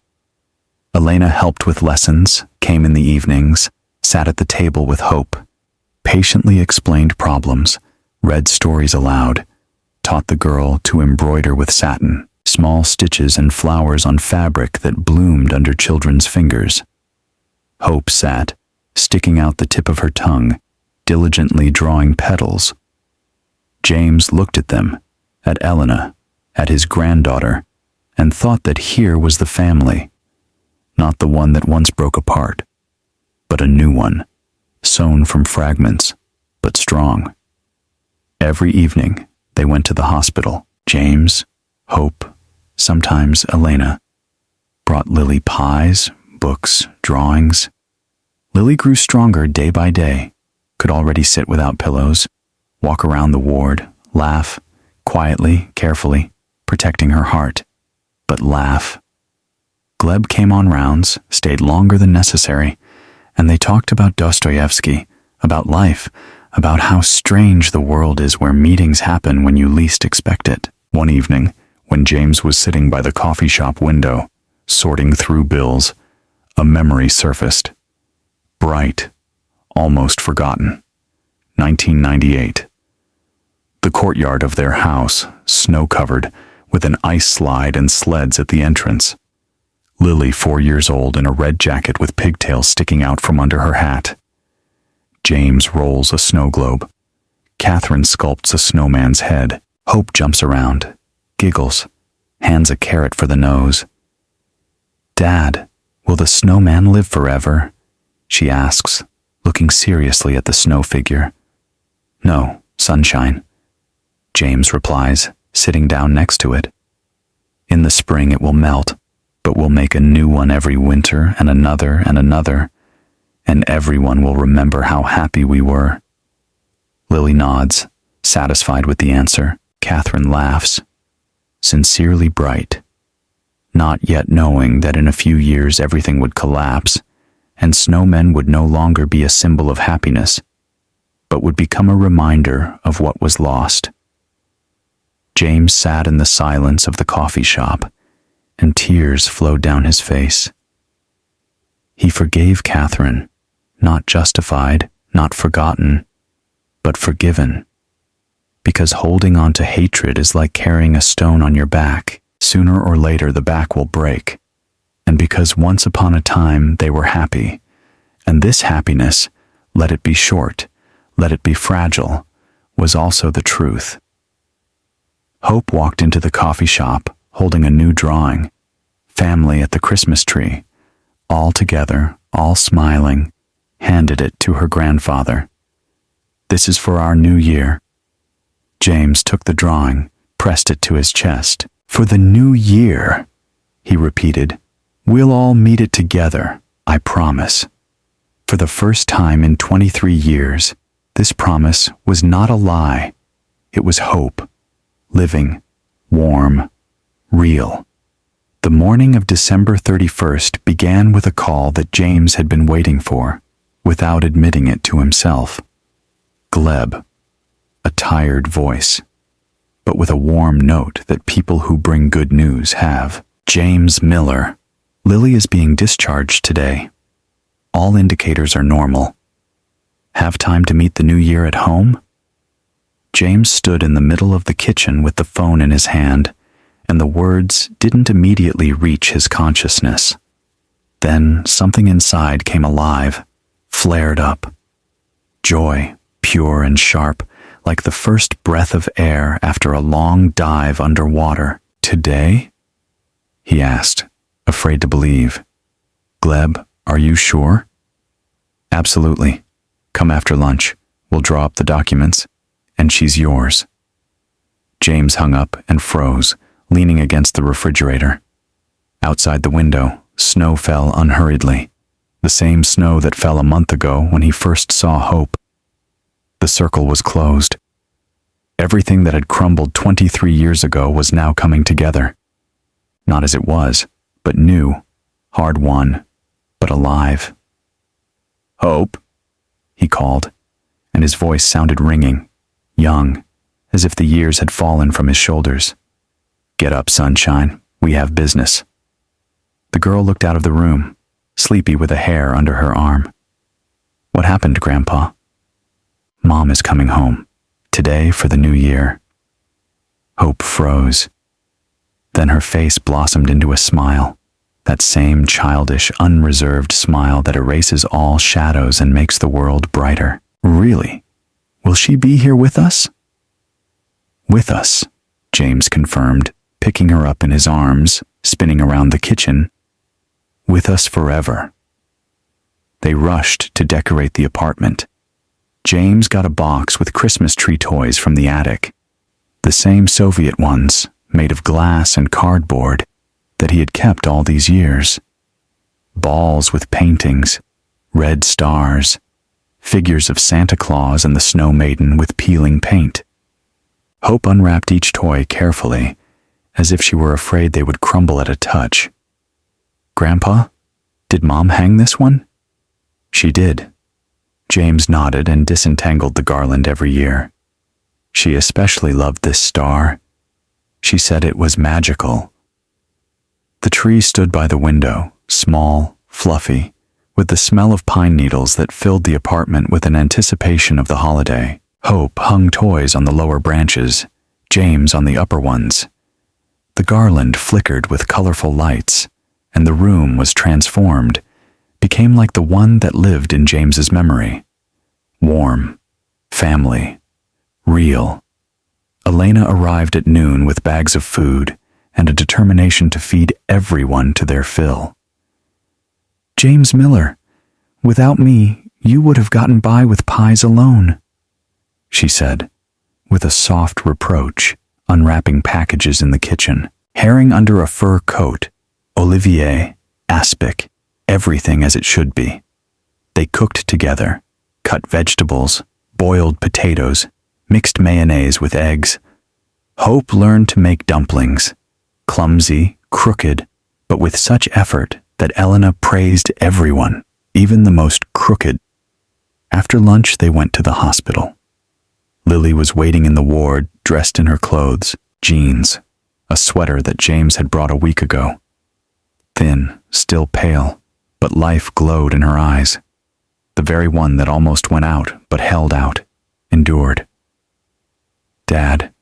Elena helped with lessons, came in the evenings, sat at the table with Hope, patiently explained problems, read stories aloud, taught the girl to embroider with satin, small stitches and flowers on fabric that bloomed under children's fingers. Hope sat, sticking out the tip of her tongue, diligently drawing petals. James looked at them, at Elena, at his granddaughter, and thought that here was the family, not the one that once broke apart, but a new one, sewn from fragments, but strong. Every evening, they went to the hospital. James, Hope, sometimes Elena, brought Lily pies, books, drawings. Lily grew stronger day by day, could already sit without pillows, walk around the ward, laugh, quietly, carefully, protecting her heart, but laugh. Gleb came on rounds, stayed longer than necessary, and they talked about Dostoevsky, about life, about how strange the world is where meetings happen when you least expect it. One evening, when James was sitting by the coffee shop window, sorting through bills, a memory surfaced. Bright, almost forgotten. 1998. The courtyard of their house, snow-covered, with an ice slide and sleds at the entrance. Lily, 4 years old, in a red jacket with pigtails sticking out from under her hat. James rolls a snow globe. Catherine sculpts a snowman's head. Hope jumps around, giggles, hands a carrot for the nose. Dad, will the snowman live forever? She asks, looking seriously at the snow figure. No, sunshine, James replies, sitting down next to it. In the spring it will melt, but we'll make a new one every winter and another, and everyone will remember how happy we were. Lily nods, satisfied with the answer. Catherine laughs, sincerely bright. not yet knowing that in a few years everything would collapse, and snowmen would no longer be a symbol of happiness, but would become a reminder of what was lost. James sat in the silence of the coffee shop, and tears flowed down his face. He forgave Catherine, not justified, not forgotten, but forgiven. Because holding on to hatred is like carrying a stone on your back. Sooner or later the back will break. And because once upon a time they were happy, and this happiness, let it be short, let it be fragile, was also the truth. Hope walked into the coffee shop, holding a new drawing. Family at the Christmas tree, all together, all smiling, handed it to her grandfather. "This is for our new year." James took the drawing, pressed it to his chest. "For the new year," he repeated. "We'll all meet it together, I promise." For the first time in 23 years, this promise was not a lie. It was hope, living, warm, real. The morning of December 31st began with a call that James had been waiting for, without admitting it to himself. Gleb, a tired voice, but with a warm note that people who bring good news have. "James Miller, Lily is being discharged today. All indicators are normal. Have time to meet the new year at home?" James stood in the middle of the kitchen with the phone in his hand, and the words didn't immediately reach his consciousness. Then something inside came alive, flared up. Joy, pure and sharp, like the first breath of air after a long dive underwater. "Today?" he asked, afraid to believe. "Gleb, are you sure?" "Absolutely. Come after lunch. We'll draw up the documents, and she's yours." James hung up and froze, leaning against the refrigerator. Outside the window, snow fell unhurriedly, the same snow that fell a month ago when he first saw Hope. The circle was closed. Everything that had crumbled 23 years ago was now coming together. Not as it was, but new, hard-won, but alive. "Hope," he called, and his voice sounded ringing, young, as if the years had fallen from his shoulders. "Get up, sunshine. We have business." The girl looked out of the room, sleepy with a hair under her arm. "What happened, Grandpa?" "Mom is coming home, today for the new year." Hope froze. Then her face blossomed into a smile, that same childish, unreserved smile that erases all shadows and makes the world brighter. "Really? Will she be here with us?" "With us," James confirmed, picking her up in his arms, spinning around the kitchen. "With us forever." They rushed to decorate the apartment. James got a box with Christmas tree toys from the attic, the same Soviet ones, made of glass and cardboard, that he had kept all these years. Balls with paintings, red stars, figures of Santa Claus and the Snow Maiden with peeling paint. Hope unwrapped each toy carefully, as if she were afraid they would crumble at a touch. "Grandpa, did Mom hang this one?" "She did." James nodded and disentangled the garland every year. She especially loved this star. She said it was magical. The tree stood by the window, small, fluffy, with the smell of pine needles that filled the apartment with an anticipation of the holiday. Hope hung toys on the lower branches, James on the upper ones. The garland flickered with colorful lights, and the room was transformed, became like the one that lived in James's memory. Warm, family, real. Elena arrived at noon with bags of food and a determination to feed everyone to their fill. "James Miller, without me, you would have gotten by with pies alone," she said, with a soft reproach, unwrapping packages in the kitchen. Herring under a fur coat, Olivier, aspic, everything as it should be. They cooked together, cut vegetables, boiled potatoes, mixed mayonnaise with eggs. Hope learned to make dumplings, clumsy, crooked, but with such effort that Elena praised everyone, even the most crooked. After lunch, they went to the hospital. Lily was waiting in the ward, dressed in her clothes, jeans, a sweater that James had brought a week ago. Thin, still pale, but life glowed in her eyes. The very one that almost went out, but held out, endured. "Dad,"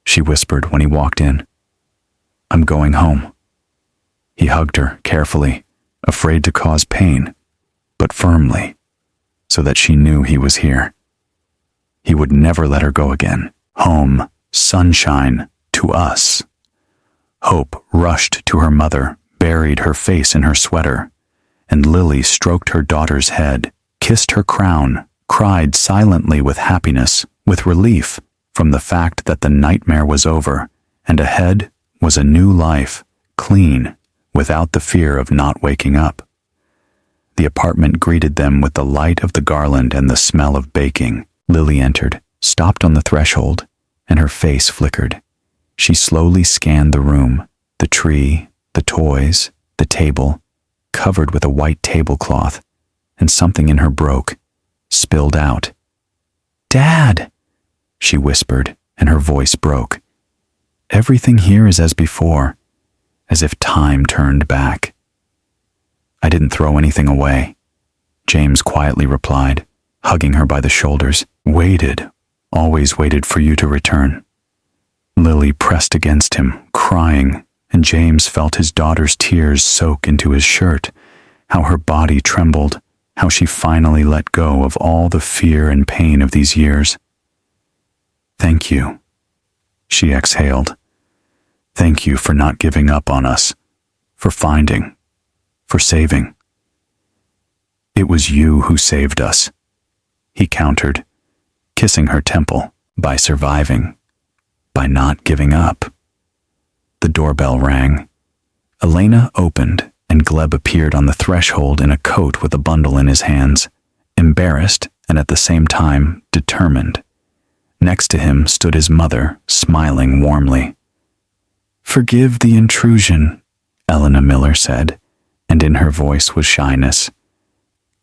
she whispered when he walked in. "I'm going home." He hugged her carefully, afraid to cause pain, but firmly, so that she knew he was here. He would never let her go again. Home, sunshine, to us. Hope rushed to her mother, buried her face in her sweater, and Lily stroked her daughter's head, kissed her crown, cried silently with happiness, with relief from the fact that the nightmare was over, and ahead was a new life, clean, without the fear of not waking up. The apartment greeted them with the light of the garland and the smell of baking. Lily entered, stopped on the threshold, and her face flickered. She slowly scanned the room, the tree, the toys, the table, covered with a white tablecloth, and something in her broke, spilled out. "Dad!" she whispered, and her voice broke. "Everything here is as before, as if time turned back." "I didn't throw anything away," James quietly replied, hugging her by the shoulders. "Waited, always waited for you to return." Lily pressed against him, crying, and James felt his daughter's tears soak into his shirt, how her body trembled, how she finally let go of all the fear and pain of these years. "Thank you," she exhaled. "Thank you for not giving up on us, for finding, for saving." "It was you who saved us," he countered, kissing her temple, "by surviving, by not giving up." The doorbell rang. Elena opened, and Gleb appeared on the threshold in a coat with a bundle in his hands, embarrassed and at the same time determined. Next to him stood his mother, smiling warmly. "Forgive the intrusion," Elena Miller said, and in her voice was shyness.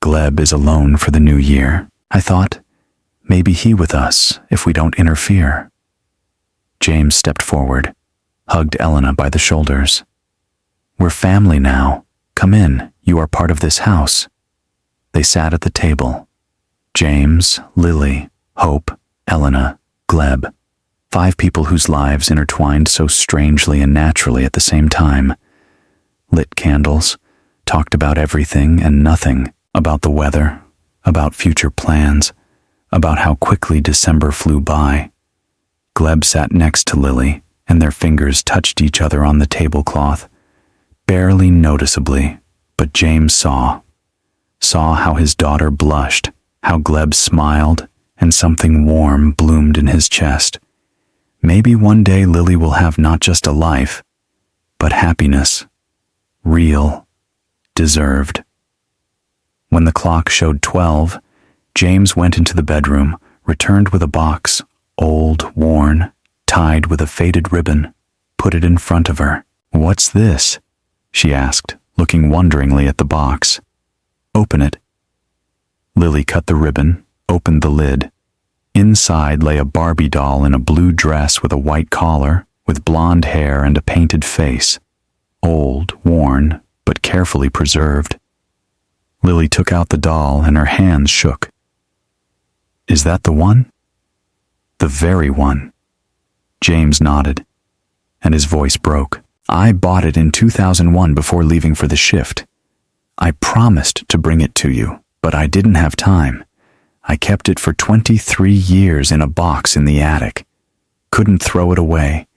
"Gleb is alone for the new year. I thought, maybe he with us if we don't interfere." James stepped forward, hugged Elena by the shoulders. "We're family now. Come in, you are part of this house." They sat at the table. James, Lily, Hope, Elena, Gleb. 5 people whose lives intertwined so strangely and naturally at the same time. Lit candles, talked about everything and nothing, about the weather, about future plans, about how quickly December flew by. Gleb sat next to Lily, and their fingers touched each other on the tablecloth, barely noticeably, but James saw how his daughter blushed, how Gleb smiled, and something warm bloomed in his chest. Maybe one day Lily will have not just a life, but happiness. Real, deserved. When the clock showed 12, James went into the bedroom, returned with a box, old, worn, tied with a faded ribbon, put it in front of her. "What's this?" she asked, looking wonderingly at the box. "Open it." Lily cut the ribbon, opened the lid. Inside lay a Barbie doll in a blue dress with a white collar, with blonde hair and a painted face. Old, worn, but carefully preserved. Lily took out the doll and her hands shook. "Is that the one?" "The very one." James nodded, and his voice broke. "I bought it in 2001 before leaving for the shift. I promised to bring it to you, but I didn't have time. I kept it for 23 years in a box in the attic. Couldn't throw it away.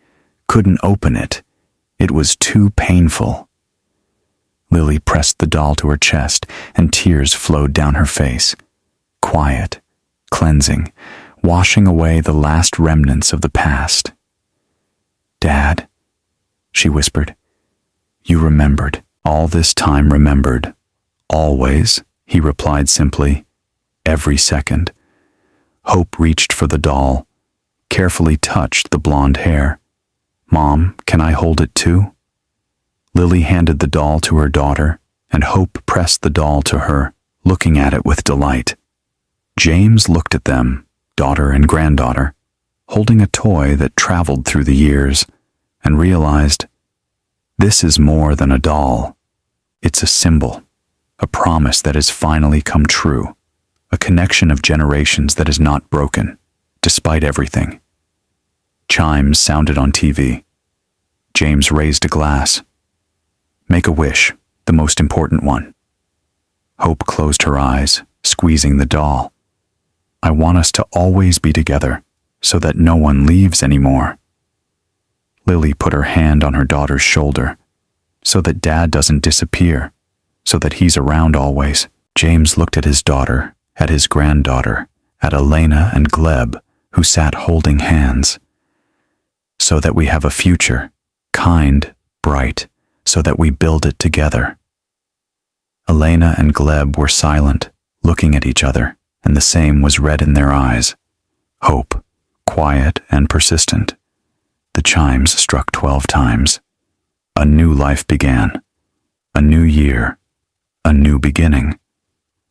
Couldn't open it. It was too painful." Lily pressed the doll to her chest, and tears flowed down her face. Quiet, cleansing, washing away the last remnants of the past. "Dad," she whispered. "You remembered. All this time remembered." "Always," he replied simply. "Every second." Hope reached for the doll, carefully touched the blonde hair. "Mom, can I hold it too?" Lily handed the doll to her daughter, and Hope pressed the doll to her, looking at it with delight. James looked at them, daughter and granddaughter, holding a toy that traveled through the years, and realized, this is more than a doll. It's a symbol, a promise that has finally come true, a connection of generations that is not broken, despite everything. Chimes sounded on TV. James raised a glass. Make a wish, the most important one. Hope closed her eyes, squeezing the doll. I want us to always be together, so that no one leaves anymore. Lily put her hand on her daughter's shoulder, so that Dad doesn't disappear, so that he's around always. James looked at his daughter, at his granddaughter, at Elena and Gleb, who sat holding hands. So that we have a future, kind, bright, so that we build it together. Elena and Gleb were silent, looking at each other, and the same was read in their eyes. Hope, quiet and persistent. The chimes struck 12 times. A new life began. A new year. A new beginning.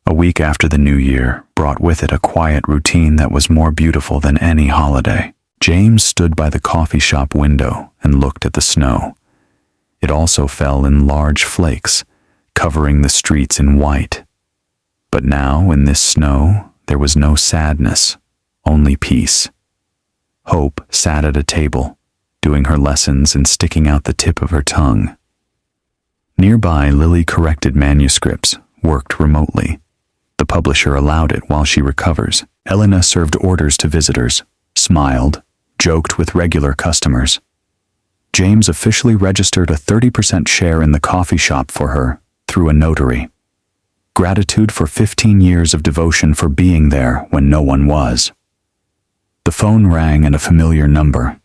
A week after the new year brought with it a quiet routine that was more beautiful than any holiday. James stood by the coffee shop window and looked at the snow. It also fell in large flakes, covering the streets in white. But now, in this snow, there was no sadness, only peace. Hope sat at a table, doing her lessons and sticking out the tip of her tongue. Nearby, Lily corrected manuscripts, worked remotely. The publisher allowed it while she recovers. Elena served orders to visitors, smiled, joked with regular customers. James officially registered a 30% share in the coffee shop for her through a notary. Gratitude for 15 years of devotion for being there when no one was. The phone rang and a familiar number.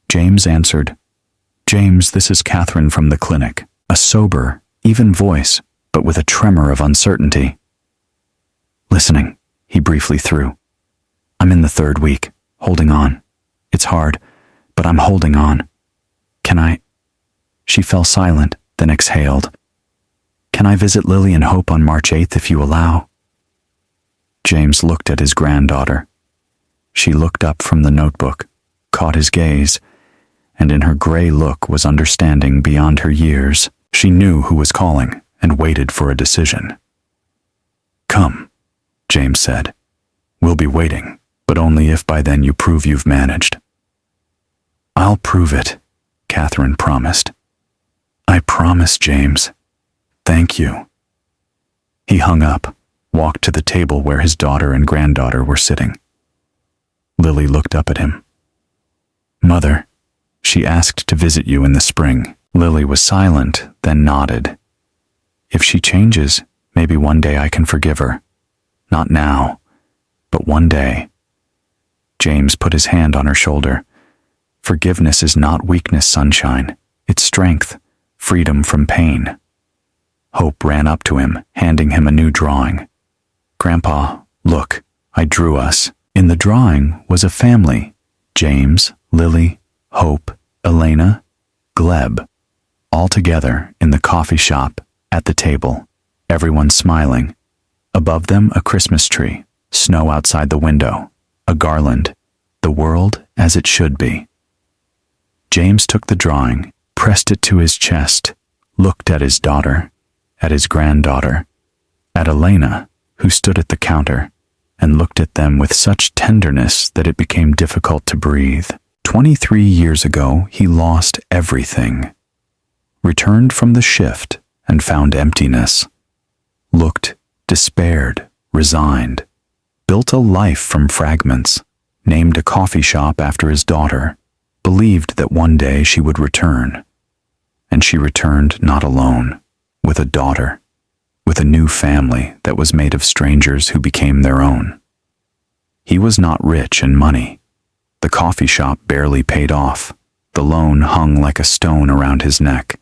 James answered. James, this is Catherine from the clinic. A sober, even voice, but with a tremor of uncertainty. Listening, he briefly threw. I'm in the 3rd week, holding on. It's hard, but I'm holding on. Can I? She fell silent, then exhaled. Can I visit Lily and Hope on March 8th if you allow? James looked at his granddaughter. She looked up from the notebook, caught his gaze, and in her gray look was understanding beyond her years. She knew who was calling and waited for a decision. Come, James said. We'll be waiting, but only if by then you prove you've managed. I'll prove it, Catherine promised. I promise, James. Thank you. He hung up, walked to the table where his daughter and granddaughter were sitting. Lily looked up at him. Mother, she asked to visit you in the spring. Lily was silent, then nodded. If she changes, maybe one day I can forgive her. Not now, but one day. James put his hand on her shoulder. Forgiveness is not weakness, sunshine. It's strength, freedom from pain. Hope ran up to him, handing him a new drawing. Grandpa, look, I drew us. In the drawing was a family. James, Lily, Hope, Elena, Gleb. All together in the coffee shop, at the table, everyone smiling. Above them a Christmas tree, snow outside the window, a garland, the world as it should be. James took the drawing, pressed it to his chest, looked at his daughter, at his granddaughter, at Elena, who stood at the counter, and looked at them with such tenderness that it became difficult to breathe. 23 years ago, he lost everything. Returned from the shift and found emptiness. Looked, despaired, resigned. Built a life from fragments. Named a coffee shop after his daughter. Believed that one day she would return. And she returned not alone, with a daughter, with a new family that was made of strangers who became their own. He was not rich in money. The coffee shop barely paid off. The loan hung like a stone around his neck.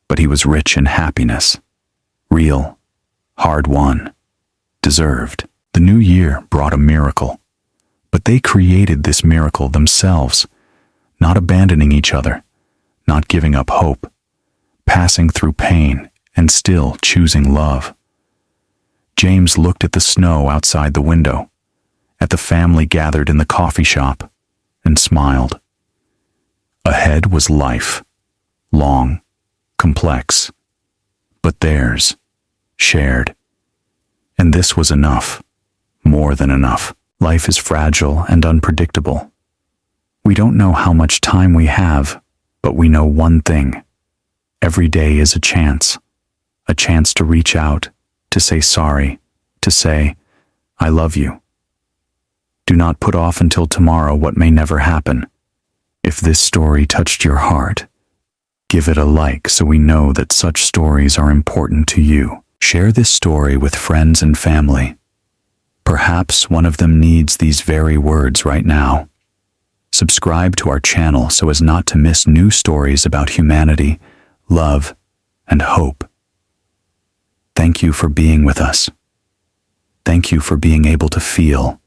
But he was rich in happiness. Real, hard-won, deserved. The new year brought a miracle. But they created this miracle themselves, not abandoning each other, not giving up hope. passing through pain and still choosing love. James looked at the snow outside the window, at the family gathered in the coffee shop, and smiled. Ahead was life, long, complex, but theirs, shared. And this was enough, more than enough. Life is fragile and unpredictable. We don't know how much time we have, but we know one thing. Every day is a chance to reach out, to say sorry, to say, I love you. Do not put off until tomorrow what may never happen. If this story touched your heart, give it a like so we know that such stories are important to you. Share this story with friends and family. Perhaps one of them needs these very words right now. Subscribe to our channel so as not to miss new stories about humanity, love, and hope. Thank you for being with us. Thank you for being able to feel